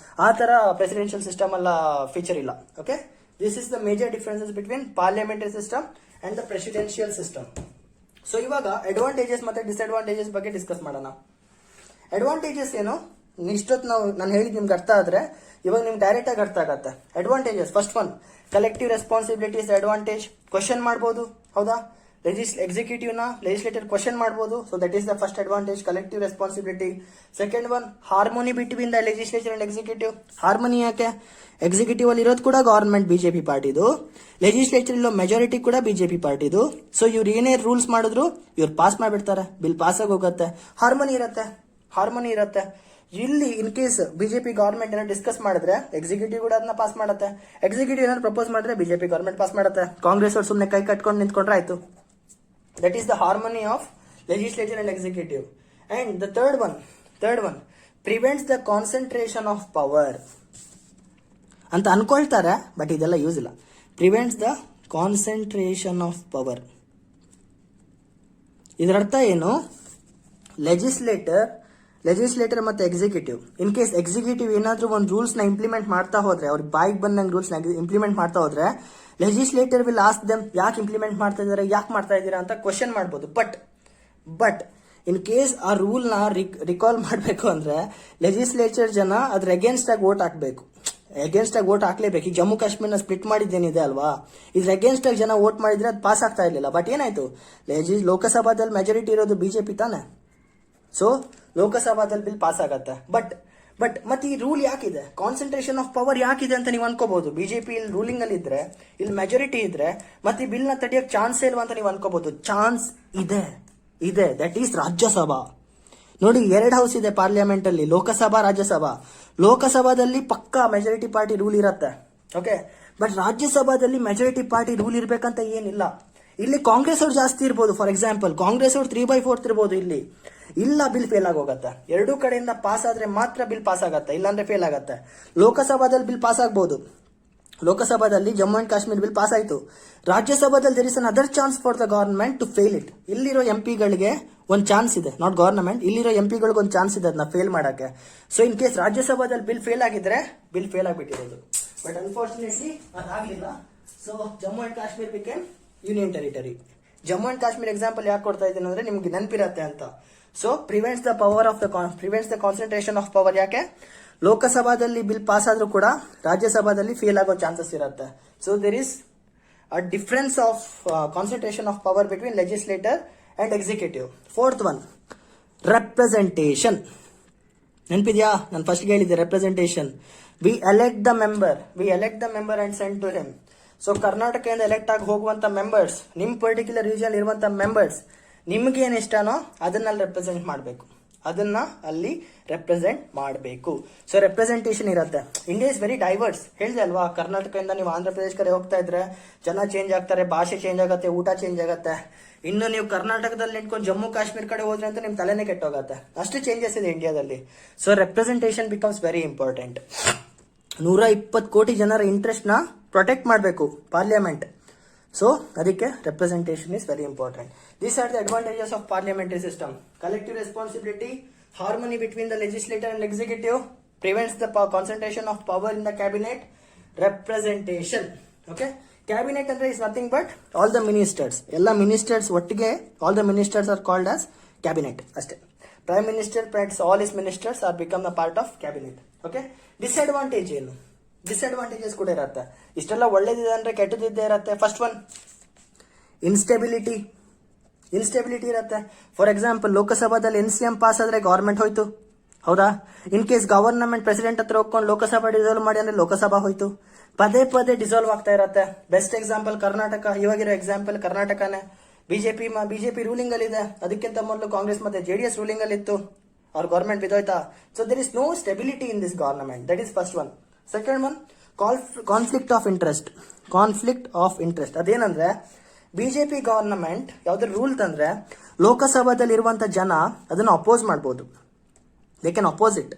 ಆ ತರ ಪ್ರೆಸಿಡೆನ್ಷಿಯಲ್ ಸಿಸ್ಟಮ್ ಅಲ್ಲ ಫೀಚರ್ ಇಲ್ಲ. Okay, this is the major differences between parliamentary system and the presidential system. So ಇವಾಗ ಅಡ್ವಾಂಟೇಜಸ್ ಮತ್ತೆ ಡಿಸ್ಅಡ್ವಾಂಟೇಜಸ್ ಬಗ್ಗೆ ಡಿಸ್ಕಸ್ ಮಾಡೋಣ. ಅಡ್ವಾಂಟೇಜಸ್ ಏನು ಇಷ್ಟೊತ್ತು ನಾನು ಹೇಳಿದ್ ನಿಮ್ಗೆ ಅರ್ಥ ಆದ್ರೆ ಇವಾಗ ನಿಮ್ಗೆ ಡೈರೆಕ್ಟ್ ಆಗಿ ಅರ್ಥ ಆಗತ್ತೆ. Advantages, first one, collective responsibilities advantage. Question ಮಾಡಬಹುದು, ಹೌದಾ? ಎಕ್ಸಿಕ್ಯೂಟಿವ್ ನ ಲೆಜಿಸ್ಲೇಟರ್ ಕ್ವಶನ್ ಮಾಡಬಹುದು. So that is the first advantage, collective responsibility. Second one, harmony between the legislature and executive. Harmony ಯಾಕೆ? ಎಕ್ಸಿಕ್ಯೂಟಿವ್ ಅಲ್ಲಿ ಇರೋದು ಕೂಡ ಗವರ್ಮೆಂಟ್ ಬಿಜೆಪಿ ಪಾರ್ಟಿದು, ಲೆಜಿಸ್ಲೇಚರ್ ಇರೋ majority ಕೂಡ ಬಿಜೆಪಿ ಪಾರ್ಟಿದು. ಸೊ ಇವ್ರು ಏನೇ ರೂಲ್ಸ್ ಮಾಡಿದ್ರು ಇವ್ರು ಪಾಸ್ ಮಾಡ್ಬಿಡ್ತಾರೆ, ಬಿಲ್ ಪಾಸ್ ಆಗಿ ಹೋಗುತ್ತೆ. ಹಾರ್ಮೋನಿ ಇರುತ್ತೆ. ಇಲ್ಲಿ ಇನ್ ಕೇಸ್ ಬಿಜೆಪಿ ಗವರ್ಮೆಂಟ್ ಏನೋ ಡಿಸ್ಕಸ್ ಮಾಡಿದ್ರೆ ಎಕ್ಸಿಕ್ಯೂಟಿವ್ ಕೂಡ ಅದನ್ನ ಪಾಸ್ ಮಾಡುತ್ತೆ. ಎಕ್ಸಿಕ್ಯೂಟಿವ್ ಏನಾದ್ರು ಪ್ರಪೋಸ್ ಮಾಡಿದ್ರೆ ಬಿಜೆಪಿ ಗವರ್ಮೆಂಟ್ ಪಾಸ್ ಮಾಡುತ್ತೆ. ಕಾಂಗ್ರೆಸ್ ಅವ್ರು ಸುಮ್ಮನೆ ಕೈ ಕಟ್ಕೊಂಡು ನಿಂತ್ಕೊಂಡ್ರೆ ಆಯ್ತು. That is the harmony of legislature and executive. And the third one, prevents the concentration of power. ಅಂತ ಅನ್ಕೊಳ್ತಾರೆ, ಬಟ್ ಇದೆಲ್ಲ ಯೂಸ್ ಇಲ್ಲ. Prevents the concentration of power. ಇದರ ಅರ್ಥ ಏನು? ಲೆಜಿಸ್ಲೇಟರ್ ಮತ್ತೆ ಎಕ್ಸಿಕ್ಯೂಟಿವ್, ಇನ್ ಕೇಸ್ ಎಕ್ಸಿಕ್ಯೂಟಿವ್ ಏನಾದ್ರೂ ಒಂದು ರೂಲ್ಸ್ ನ ಇಂಪ್ಲಿಮೆಂಟ್ ಮಾಡ್ತಾ ಹೋದ್ರೆ, ಅವ್ರಿಗೆ ಬಾಯಿಗೆ ಬಂದಂಗೆ ರೂಲ್ಸ್ ನ ಇಂಪ್ಲಿಮೆಂಟ್ ಮಾಡ್ತಾ ಹೋದ್ರೆ, ಲೆಜಿಸ್ಲೇಟರ್ ವಿಲ್ ಆಸ್ಕ್ ದೆಮ್ ಯಾಕೆ ಇಂಪ್ಲಿಮೆಂಟ್ ಮಾಡ್ತಾ ಇದಾರೆ, ಯಾಕೆ ಮಾಡ್ತಾ ಇದ್ದೀರಾ ಅಂತ ಕ್ವಶನ್ ಮಾಡ್ಬೋದು. ಬಟ್ ಇನ್ ಕೇಸ್ ಆ ರೂಲ್ ನ ರಿಕಾಲ್ ಮಾಡಬೇಕು ಅಂದ್ರೆ ಲೆಜಿಸ್ಲೇಚರ್ ಜನ ಅದ್ರ ಅಗೇನ್ಸ್ಟ್ ಆಗಿ ವೋಟ್ ಹಾಕ್ಬೇಕು. ವೋಟ್ ಹಾಕ್ಲೇಬೇಕು. ಈಗ ಜಮ್ಮು ಕಾಶ್ಮೀರ್ನ ಸ್ಪ್ಲಿಟ್ ಮಾಡಿದ್ದೇನಿದೆ ಅಲ್ವಾ, ಇದ್ರ ಅಗೇನ್ಸ್ಟ್ ಆಗಿ ಜನ ವೋಟ್ ಮಾಡಿದ್ರೆ ಅದು ಪಾಸ್ ಆಗ್ತಾ ಇರ್ಲಿಲ್ಲ. ಬಟ್ ಏನಾಯ್ತು, ಲೋಕಸಭಾದಲ್ಲಿ ಮೆಜಾರಿಟಿ ಇರೋದು ಬಿಜೆಪಿ ತಾನೆ. ಸೊ ಲೋಕಸಭಾದಲ್ಲಿ ಬಿಲ್ ಪಾಸ್ ಆಗತ್ತೆ. ಬಟ್ ಮತ್ತೆ ಈ ರೂಲ್ ಯಾಕಿದೆ, ಕಾನ್ಸಂಟ್ರೇಷನ್ ಆಫ್ ಪವರ್ ಯಾಕಿದೆ ಅಂತ ನೀವು ಅನ್ಕೋಬಹುದು. ಬಿಜೆಪಿ ಇಲ್ಲಿ ರೂಲಿಂಗ್ ಅಲ್ಲಿ ಇದ್ರೆ, ಇಲ್ಲಿ ಮೆಜಾರಿಟಿ ಇದ್ರೆ, ಮತ್ತೆ ಈ ಬಿಲ್ ನ ತಡೆಯಕ್ಕೆ ಚಾನ್ಸ್ ಇಲ್ವಾ ಅಂತ ನೀವು ಅನ್ಕೋಬಹುದು. ಚಾನ್ಸ್ ಇದೆ. That is Rajya Sabha. ನೋಡಿ, 2 ಹೌಸ್ ಇದೆ ಪಾರ್ಲಿಮೆಂಟ್ ಅಲ್ಲಿ, ಲೋಕಸಭಾ, ರಾಜ್ಯಸಭಾ. ಲೋಕಸಭಾದಲ್ಲಿ ಪಕ್ಕಾ ಮೆಜಾರಿಟಿ ಪಾರ್ಟಿ ರೂಲ್ ಇರತ್ತೆ. ಓಕೆ, ಬಟ್ ರಾಜ್ಯಸಭಾದಲ್ಲಿ ಮೆಜಾರಿಟಿ ಪಾರ್ಟಿ ರೂಲ್ ಇರ್ಬೇಕಂತ ಏನಿಲ್ಲ. ಇಲ್ಲಿ ಕಾಂಗ್ರೆಸ್ ಅವ್ರು ಜಾಸ್ತಿ ಇರ್ಬೋದು. ಫಾರ್ ಎಕ್ಸಾಂಪಲ್ ಕಾಂಗ್ರೆಸ್ ಅವ್ರು 3/4 ಇರ್ಬೋದು. ಇಲ್ಲಿ ಇಲ್ಲ, ಬಿಲ್ ಫೇಲ್ ಆಗೋಗತ್ತೆ. 2 ಕಡೆಯಿಂದ ಪಾಸ್ ಆದ್ರೆ ಮಾತ್ರ ಬಿಲ್ ಪಾಸ್ ಆಗತ್ತೆ, ಇಲ್ಲಾಂದ್ರೆ ಫೇಲ್ ಆಗತ್ತೆ. ಲೋಕಸಭಾದಲ್ಲಿ ಬಿಲ್ ಪಾಸ್ ಆಗ್ಬಹುದು. ಲೋಕಸಭಾದಲ್ಲಿ Jammu and Kashmir bill pass ಆಯ್ತು. ರಾಜ್ಯಸಭಾದಲ್ಲಿ there is another chance for the government to fail it. ಇಲ್ಲಿರೋ ಎಂಪಿಗಳಿಗೆ ಒಂದು ಚಾನ್ಸ್ ಇದೆ, ನಾಟ್ ಗವರ್ನಮೆಂಟ್, ಇಲ್ಲಿರೋ ಎಂಪಿಗಳಿಗೆ ಒಂದು ಚಾನ್ಸ್ ಇದೆ ಅದನ್ನ ಫೇಲ್ ಮಾಡಕ್ಕೆ. ಸೊ ಇನ್ ಕೇಸ್ ರಾಜ್ಯಸಭಾದಲ್ಲಿ ಬಿಲ್ ಫೇಲ್ ಆಗಿದ್ರೆ ಬಿಲ್ ಫೇಲ್ ಆಗಿಬಿಟ್ಟಿರೋದು. ಬಟ್ ಅನ್ಫಾರ್ಚುನೇಟ್ಲಿ ಅದಾಗಲಿಲ್ಲ. So Jammu and Kashmir became union territory. Jammu and Kashmir example ಯಾಕೆ ಕೊಡ್ತಾ ಇದ್ದೀನಿ ಅಂದ್ರೆ ನಿಮ್ಗೆ ನೆನಪಿರತ್ತೆ ಅಂತ. So prevents the concentration of power. ಯಾಕೆ? ಲೋಕಸಭಾದಲ್ಲಿ ಬಿಲ್ ಪಾಸ್ ಆದ್ರೂ ಕೂಡ ರಾಜ್ಯಸಭಾದಲ್ಲಿ ಫೇಲ್ ಆಗೋ ಚಾನ್ಸಸ್ ಇರುತ್ತೆ. So there is a difference of concentration of power between legislator and executive. Fourth one, representation. ನೆನಪಿದ್ಯಾ? ನಾನು ಫಸ್ಟ್ ಹೇಳಿದ್ದೆ representation. We elect the member and send to him. So ಕರ್ನಾಟಕದಿಂದ elect ಆಗಿ ಹೋಗುವಂತ ಮೆಂಬರ್ಸ್, ನಿಮ್ particular region ಇರುವಂತ members, ನಿಮ್ಗೆ ಏನು ಇಷ್ಟನೋ ಅದನ್ನ ಅಲ್ಲಿ ರೆಪ್ರೆಸೆಂಟ್ ಮಾಡಬೇಕು, ಅದನ್ನ ಅಲ್ಲಿ ರೆಪ್ರೆಸೆಂಟ್ ಮಾಡಬೇಕು. ಸೊ ರೆಪ್ರೆಸೆಂಟೇಷನ್ ಇರುತ್ತೆ. India is very diverse. ಹೇಳಿದೆ ಅಲ್ವಾ, ಕರ್ನಾಟಕದಿಂದ ನೀವು ಆಂಧ್ರ ಪ್ರದೇಶ ಕಡೆ ಹೋಗ್ತಾ ಇದ್ರೆ ಜನ ಚೇಂಜ್ ಆಗ್ತಾರೆ, ಭಾಷೆ ಚೇಂಜ್ ಆಗುತ್ತೆ, ಊಟ ಚೇಂಜ್ ಆಗುತ್ತೆ. ಇನ್ನು ನೀವು ಕರ್ನಾಟಕದಲ್ಲಿ ನಿಂತ್ಕೊಂಡು ಜಮ್ಮು ಕಾಶ್ಮೀರ ಕಡೆ ಹೋದ್ರೆ ಅಂತ ನಿಮ್ ತಲೆನೇ ಕೆಟ್ಟೋಗತ್ತೆ. ಅಷ್ಟು ಚೇಂಜಸ್ ಇದೆ ಇಂಡಿಯಾದಲ್ಲಿ. So representation becomes very important. 120 ಕೋಟಿ ಜನರ ಇಂಟ್ರೆಸ್ಟ್ ನ ಪ್ರೊಟೆಕ್ಟ್ ಮಾಡಬೇಕು ಪಾರ್ಲಿಮೆಂಟ್. ಸೊ ಅದಕ್ಕೆ representation is very important. These are the advantages of parliamentary system. Collective responsibility, harmony between the legislator and executive, prevents the concentration of power in the cabinet. Representation. Okay, cabinet ಅಂದ್ರೆ is nothing but all the ministers. ಎಲ್ಲ ministers ಒಟ್ಟಿಗೆ all the ministers are called as cabinet ಅಷ್ಟೇ. Prime minister plus all is ministers are become the part of cabinet. Okay, disadvantage ಏನು? Disadvantages ಕೂಡ ಇರುತ್ತೆ. ಇಷ್ಟೆಲ್ಲ ಒಳ್ಳೇದಿದೆ ಅಂದ್ರೆ ಕೆಟ್ಟದಿದ್ದೇ ಇರುತ್ತೆ. ಫಸ್ಟ್ ಒನ್, ಇನ್ಸ್ಟೆಬಿಲಿಟಿ ಇರುತ್ತೆ. ಫಾರ್ ಎಕ್ಸಾಂಪಲ್, ಲೋಕಸಭಾದಲ್ಲಿ NCM ಪಾಸ್ ಆದ್ರೆ ಗವರ್ಮೆಂಟ್ ಹೋಯ್ತು, ಹೌದಾ? ಇನ್ ಕೇಸ್ ಗವರ್ನಮೆಂಟ್ ಪ್ರೆಸಿಡೆಂಟ್ ಹತ್ರ ಹೋಗ್ಕೊಂಡು ಲೋಕಸಭಾ ಡಿಸಾಲ್ವ್ ಮಾಡಿ ಅಂದ್ರೆ ಲೋಕಸಭಾ ಹೋಯ್ತು. ಪದೇ ಪದೇ ಡಿಸಾಲ್ವ್ ಆಗ್ತಾ ಇರತ್ತೆ. Best example Karnataka. ಇವಾಗಿರೋ ಎಕ್ಸಾಂಪಲ್ ಕರ್ನಾಟಕನೇ. ಬಿಜೆಪಿ ರೂಲಿಂಗ್ ಅಲ್ಲಿ ಇದೆ. ಅದಕ್ಕಿಂತ ಮೊದಲು ಕಾಂಗ್ರೆಸ್ ಮತ್ತೆ JDS ರೂಲಿಂಗ್ ಅಲ್ಲಿ ಇತ್ತು. ಅವ್ರ ಗವರ್ಮೆಂಟ್ ಬಿದ್ದೋಯ್ತಾ? So there is no stability in this government. That is first one. Second one, conflict of interest. ಅದೇನಂದ್ರೆ, ಬಿಜೆಪಿ ಗವರ್ನಮೆಂಟ್ ಯಾವ್ದಾದ್ರು ರೂಲ್ ತಂದ್ರೆ ಲೋಕಸಭಾದಲ್ಲಿ ಇರುವಂತ ಜನ ಅದನ್ನ ಅಪೋಸ್ ಮಾಡಬಹುದು. They can oppose it.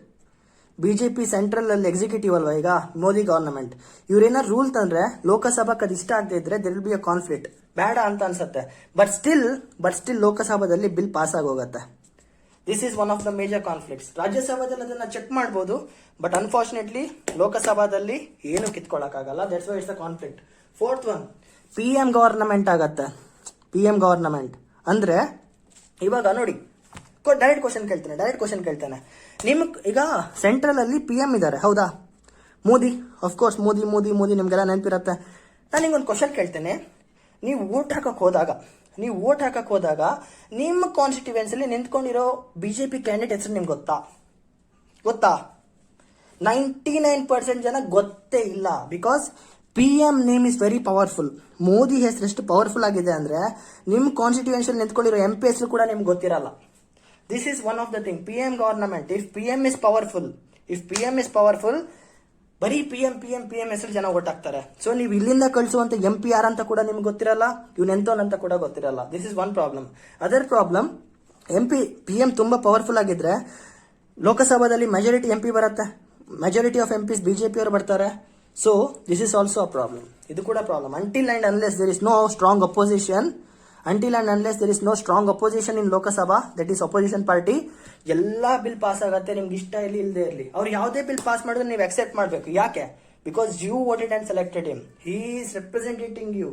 BJP central ಅಲ್ಲಿ ಎಕ್ಸಿಕ್ಯೂಟಿವ್ ಅಲ್ವಾ ಈಗ ಮೋದಿ ಗವರ್ನಮೆಂಟ್, ಇವ್ರೇನಾರು ರೂಲ್ ತಂದ್ರೆ ಲೋಕಸಭಾಕ್ಕೆ ಅದು ಇಷ್ಟ ಆಗದೆ ಇದ್ರೆ there will be a conflict. ಬೇಡ ಅಂತ ಅನ್ಸುತ್ತೆ. ಬಟ್ ಸ್ಟಿಲ್ ಲೋಕಸಭಾದಲ್ಲಿ ಬಿಲ್ ಪಾಸ್ ಆಗೋಗತ್ತೆ. This is one of the major conflicts. ರಾಜ್ಯಸಭಾದಲ್ಲಿ ಅದನ್ನ ಚೆಕ್ ಮಾಡಬಹುದು, ಬಟ್ ಅನ್ಫಾರ್ಚುನೇಟ್ಲಿ ಲೋಕಸಭಾದಲ್ಲಿ ಏನು ಕಿತ್ಕೊಳ್ಳಕ್ಕಾಗಲ್ಲ. That's why it's a conflict. Fourth one, PM government ಆಗತ್ತೆ. PM ಗವರ್ನಮೆಂಟ್ ಅಂದ್ರೆ ಇವಾಗ ನೋಡಿ, ಡೈರೆಕ್ಟ್ ಕ್ವಶನ್ ಕೇಳ್ತಾನೆ. ಈಗ ಸೆಂಟ್ರಲ್ ಅಲ್ಲಿ PM ಇದ್ದಾರೆ, ಹೌದಾ? ಮೋದಿ, ಅಫ್ಕೋರ್ಸ್ ಮೋದಿ ನಿಮ್ಗೆಲ್ಲ ನೆನಪಿರತ್ತೆ. ನಾನು ನಿಮ್ಗೊಂದು ಕ್ವಶನ್ ಕೇಳ್ತೇನೆ. ನೀವು ವೋಟ್ ಹಾಕಕ್ ಹೋದಾಗ ನಿಮ್ಮ ಕಾನ್ಸ್ಟಿಟ್ಯೂಯೆನ್ಸಿಲಿ ನಿಂತ್ಕೊಂಡಿರೋ BJP ಕ್ಯಾಂಡಿಡೇಟ್ ಹೆಸರು ನಿಮ್ಗೆ ಗೊತ್ತಾ? 99% ಜನ ಗೊತ್ತೇ ಇಲ್ಲ. Because PM name is very powerful. Modi ಹೆಸರು ಎಷ್ಟು ಪವರ್ಫುಲ್ ಆಗಿದೆ ಅಂದ್ರೆ ನಿಮ್ ಕಾನ್ಸ್ಟಿಟ್ಯೂಯೆನ್ಸಿ ನಿಂತ್ಕೊಂಡಿರೋ MP ಹೆಸರು ಕೂಡ ನಿಮ್ಗೆ ಗೊತ್ತಿರಲ್ಲ. This is one of the thing. PM government, if PM is powerful, ಬರೀ PM ಹೆಸರು ಜನ ವೋಟ್ ಹಾಕ್ತಾರೆ. ಸೊ ನೀವು ಇಲ್ಲಿಂದ ಕಳಿಸುವಂತ MP ಯಾರು ಅಂತ ಕೂಡ ನಿಮ್ಗೆ ಗೊತ್ತಿರಲ್ಲ, ಇವ್ನ ಎಂತೋನ್ ಅಂತ ಕೂಡ ಗೊತ್ತಿರಲ್ಲ. This is one problem. Other problem, PM ತುಂಬಾ ಪವರ್ಫುಲ್ ಆಗಿದ್ರೆ ಲೋಕಸಭಾದಲ್ಲಿ ಮೆಜಾರಿಟಿ MP ಬರುತ್ತೆ. ಮೆಜಾರಿಟಿ ಆಫ್ MPs BJP ಅವರು ಬರ್ತಾರೆ. So this is also a problem. ಇದು ಕೂಡ problem. Until and unless there is no strong opposition in Lok Sabha, that is opposition party, ಎಲ್ಲಾ bill pass ಆಗತ್ತೆ. ನಿಮ್ಗೆ ಇಷ್ಟ ಇಲ್ಲದೆ ಇರಲಿ. ಅವ್ರು ಯಾವುದೇ ಬಿಲ್ ಪಾಸ್ ಮಾಡಿದ್ರೆ ನೀವು ಅಕ್ಸೆಪ್ಟ್ ಮಾಡಬೇಕು. ಯಾಕೆ? Because you voted and selected him. He is representing you.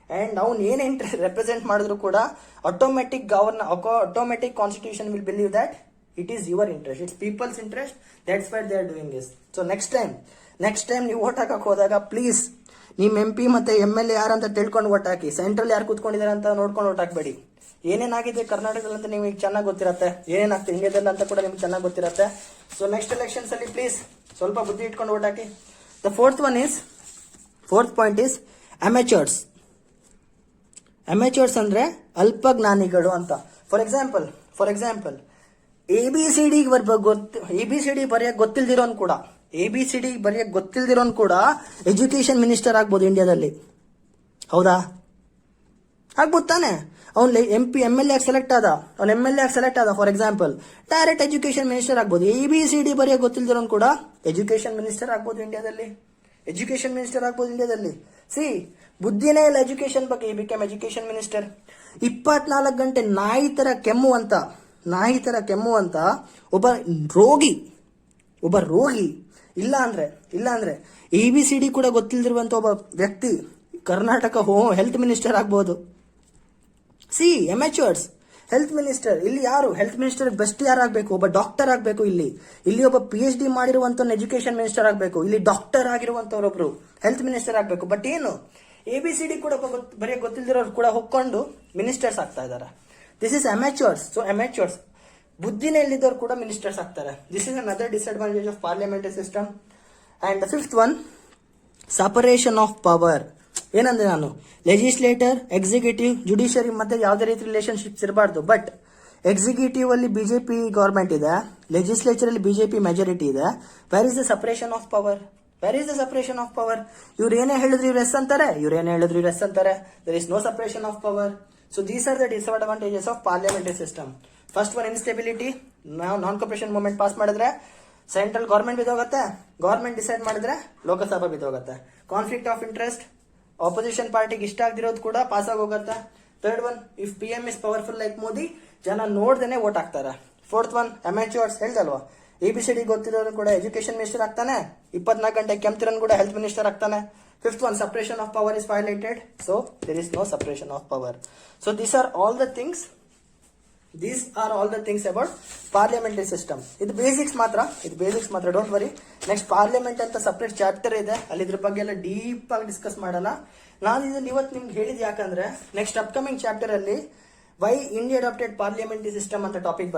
And ಅವ್ನು ಏನೇ ರೆಪ್ರೆಸೆಂಟ್ ಮಾಡಿದ್ರು ಕೂಡ automatic constitution will believe that it is your interest, it's people's interest. That's why they are doing this. So next time ನೀವು vote ಹಾಕಕ್ ಹೋದಾಗ please ನಿಮ್ MP ಮತ್ತೆ MLA ಯಾರಂತ ತಿಳ್ಕೊಂಡು ವೋಟ್ ಹಾಕಿ. ಸೆಂಟ್ರಲ್ ಯಾರು ಕೂತ್ಕೊಂಡಿದ್ದಾರೆ ಅಂತ ನೋಡ್ಕೊಂಡು ವೋಟ್ ಹಾಕ್ಬೇಡಿ. ಏನೇನಾಗಿದೆ ಕರ್ನಾಟಕದಲ್ಲಿ ಅಂತ ನಿಮಗೆ ಚೆನ್ನಾಗಿ ಗೊತ್ತಿರತ್ತೆ, ಏನೇನಾಗ್ತದೆ ಇಂಡಿಯಾದಲ್ಲಿ ಅಂತ ಕೂಡ ನಿಮ್ಗೆ ಚೆನ್ನಾಗಿ ಗೊತ್ತಿರತ್ತೆ. ಸೊ ನೆಕ್ಸ್ಟ್ ಎಲೆಕ್ಷನ್ಸ್ ಅಲ್ಲಿ ಪ್ಲೀಸ್ ಸ್ವಲ್ಪ ಬುದ್ಧಿ ಇಟ್ಕೊಂಡು ವೋಟ್ ಹಾಕಿ. The fourth point is amateurs. ಅಂದ್ರೆ ಅಲ್ಪಜ್ಞಾನಿಗಳು ಅಂತ. ಫಾರ್ ಎಕ್ಸಾಂಪಲ್ ABCD ಬರೆಯಕ್ ಗೊತ್ತಿಲ್ದಿರೋನ್ ಕೂಡ ಎಜುಕೇಶನ್ ಮಿನಿಸ್ಟರ್ ಆಗ್ಬೋದು ಇಂಡಿಯಾದಲ್ಲಿ, ಹೌದಾ? ಆಗ್ಬೋದು ತಾನೆ? ಅವ್ನು MP MLA ಸೆಲೆಕ್ಟ್ ಆದ. For example, direct education minister ಆಗ್ಬೋದು. ABCD ಬರೆಯಕ್ ಗೊತ್ತಿಲ್ದಿರೋನ್ ಕೂಡ ಎಜುಕೇಶನ್ ಮಿನಿಸ್ಟರ್ ಆಗ್ಬೋದು ಇಂಡಿಯಾದಲ್ಲಿ. ಸಿ, ಬುದ್ಧಿನೇ ಇಲ್ಲ ಎಜುಕೇಶನ್ ಬಗ್ಗೆ. ಈ ಬಿಕಮ್ ಎಜುಕೇಶನ್ ಮಿನಿಸ್ಟರ್. 24 ಗಂಟೆ ನಾಯಿ ತರ ಕೆಮ್ಮುವಂತ ಒಬ್ಬ ರೋಗಿ ಇಲ್ಲ ಅಂದ್ರೆ ABCD ಕೂಡ ಗೊತ್ತಿಲ್ದಿರುವಂತ ಒಬ್ಬ ವ್ಯಕ್ತಿ ಕರ್ನಾಟಕ ಹೆಲ್ತ್ ಮಿನಿಸ್ಟರ್ ಆಗ್ಬಹುದು. See, amateurs. ಹೆಲ್ತ್ ಮಿನಿಸ್ಟರ್ ಇಲ್ಲಿ ಯಾರು? ಹೆಲ್ತ್ ಮಿನಿಸ್ಟರ್ ಬೆಸ್ಟ್ ಯಾರಾಗಬೇಕು? ಒಬ್ಬ ಡಾಕ್ಟರ್ ಆಗಬೇಕು. ಇಲ್ಲಿ ಒಬ್ಬ PhD ಮಾಡಿರುವಂತ ಎಜುಕೇಶನ್ ಮಿನಿಸ್ಟರ್ ಆಗಬೇಕು. ಇಲ್ಲಿ ಡಾಕ್ಟರ್ ಆಗಿರುವಂತವ್ರೊಬ್ರು ಹೆಲ್ತ್ ಮಿನಿಸ್ಟರ್ ಆಗಬೇಕು. ಬಟ್ ಏನು, ABCD ಕೂಡ ಬರೀ ಗೊತ್ತಿಲ್ದಿರೋರು ಕೂಡ ಹೊಕ್ಕೊಂಡು ಮಿನಿಸ್ಟರ್ಸ್ ಆಗ್ತಾ ಇದಾರೆ. This is amateurs. So amateurs, ಬುದ್ಧಿನೇ ಇಲ್ಲಿದ್ದವ್ರು ಕೂಡ ಮಿನಿಸ್ಟರ್ಸ್ ಆಗ್ತಾರೆ. This is another disadvantage of parliamentary system. And the fifth one, separation of power. ಏನಂದ್ರೆ ನಾನು ಲೆಜಿಸ್ಲೇಟರ್, ಎಕ್ಸಿಕ್ಯೂಟಿವ್, ಜುಡಿಷಿಯರಿ ಮತ್ತೆ ಯಾವುದೇ ರೀತಿ ರಿಲೇಶನ್ಶಿಪ್ಸ್ ಇರಬಾರ್ದು. ಬಟ್ ಎಕ್ಸಿಕ್ಯೂಟಿವ್ ಅಲ್ಲಿ ಬಿಜೆಪಿ ಗೌರ್ಮೆಂಟ್ ಇದೆ, ಲೆಜಿಸ್ಲೇಚರ್ ಅಲ್ಲಿ ಬಿಜೆಪಿ ಮೆಜಾರಿಟಿ ಇದೆ. Where is the separation of power? Where is the separation of power? ಇವ್ರು ಏನೇ ಹೇಳಿದ್ರು ಇವ್ರು ಎಸ್ ಅಂತಾರೆ, ಇವ್ರು ಏನೇ ಹೇಳಿದ್ರು ಇವ್ರು ಎಸ್ ಅಂತಾರೆ. There is no separation of power. So these are the disadvantages of parliamentary system. First one, instability. ನಾವು ನಾನ್ ಕೋಪರೇಷನ್ ಮೂವ್ಮೆಂಟ್ ಪಾಸ್ ಮಾಡಿದ್ರೆ ಸೆಂಟ್ರಲ್ ಗೌರ್ಮೆಂಟ್ ಬಿದ್ದೋಗುತ್ತೆ, ಗೌರ್ಮೆಂಟ್ ಡಿಸೈಡ್ ಮಾಡಿದ್ರೆ ಲೋಕಸಭಾ ಬಿದ್ದೋಗುತ್ತೆ. ಕಾನ್ಫ್ಲಿಕ್ಟ್ ಆಫ್ ಇಂಟ್ರೆಸ್ಟ್, ಆಪೋಸಿಷನ್ ಪಾರ್ಟಿಗೆ ಇಷ್ಟ ಆಗದಿರೋದು ಕೂಡ ಪಾಸ್ ಆಗೋಗುತ್ತೆ. Third one, if PM is powerful like Modi, ಜನ ನೋಡ್ದೇನೆ ವೋಟ್ ಹಾಕ್ತಾರೆ. Fourth one, amateurs. ಹೇಳ್ದಲ್ವಾ, ABCD ಗೊತ್ತಿರೋರು ಕೂಡ ಎಜುಕೇಶನ್ ಮಿನಿಸ್ಟರ್ ಆಗ್ತಾನೆ, 24 ಗಂಟೆ ಕೆಮ್ತಿರನ್ ಕೂಡ ಹೆಲ್ತ್ ಮಿನಿಸ್ಟರ್ ಆಗ್ತಾನೆ. Fifth one, separation of power is violated, so there is no separation of power. So these are all the things. These are all the things about parliamentary system. ಇದು basics ಮಾತ್ರ, don't worry. Next parliament ಅಂತ separate chapter ಇದೆ, ಅಲ್ಲಿ ಇದ್ರ ಬಗ್ಗೆ ಎಲ್ಲ deep ಆಗಿ discuss ಮಾಡೋಣ. ನಾನು ಇದನ್ನ ಇವತ್ತು ನಿಮ್ಗೆ ಹೇಳಿದ್ ಯಾಕಂದ್ರೆ ನೆಕ್ಸ್ಟ್ ಅಪ್ಕಮಿಂಗ್ ಚಾಪ್ಟರ್ ಅಲ್ಲಿ why India adopted parliamentary system ಅಂತ ಟಾಪಿಕ್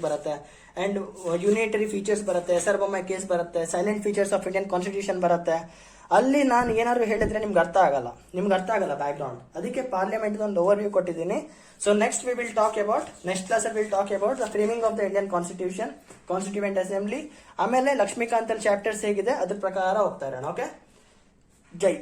ಬರುತ್ತೆ. ಅಂಡ್ ಯುನಿಟರಿ ಫೀಚರ್ಸ್ ಬರುತ್ತೆ, SR ಬೊಮ್ಮಾಯಿ ಕೇಸ್ ಬರುತ್ತೆ, salient features of Indian constitution ಬರುತ್ತೆ. ಅಲ್ಲಿ ನಾನು ಏನಾದ್ರು ಹೇಳಿದ್ರೆ ನಿಮ್ಗೆ ಅರ್ಥ ಆಗಲ್ಲ ಬ್ಯಾಕ್ ಗ್ರೌಂಡ್. ಅದಕ್ಕೆ ಪಾರ್ಲಿಮೆಂಟ್ ಒಂದು ಓವರ್ ವ್ಯೂ ಕೊಟ್ಟಿದ್ದೀನಿ. So next class will talk about the framing of the Indian constitution, constituent assembly, ಆಮೇಲೆ ಲಕ್ಷ್ಮೀಕಾಂತ್ ಅಲ್ಲಿ ಚಾಪ್ಟರ್ಸ್ ಹೇಗಿದೆ ಅದ್ರ ಪ್ರಕಾರ ಹೋಗ್ತಾ ಇರೋಣ. ಓಕೆ, ಜೈ.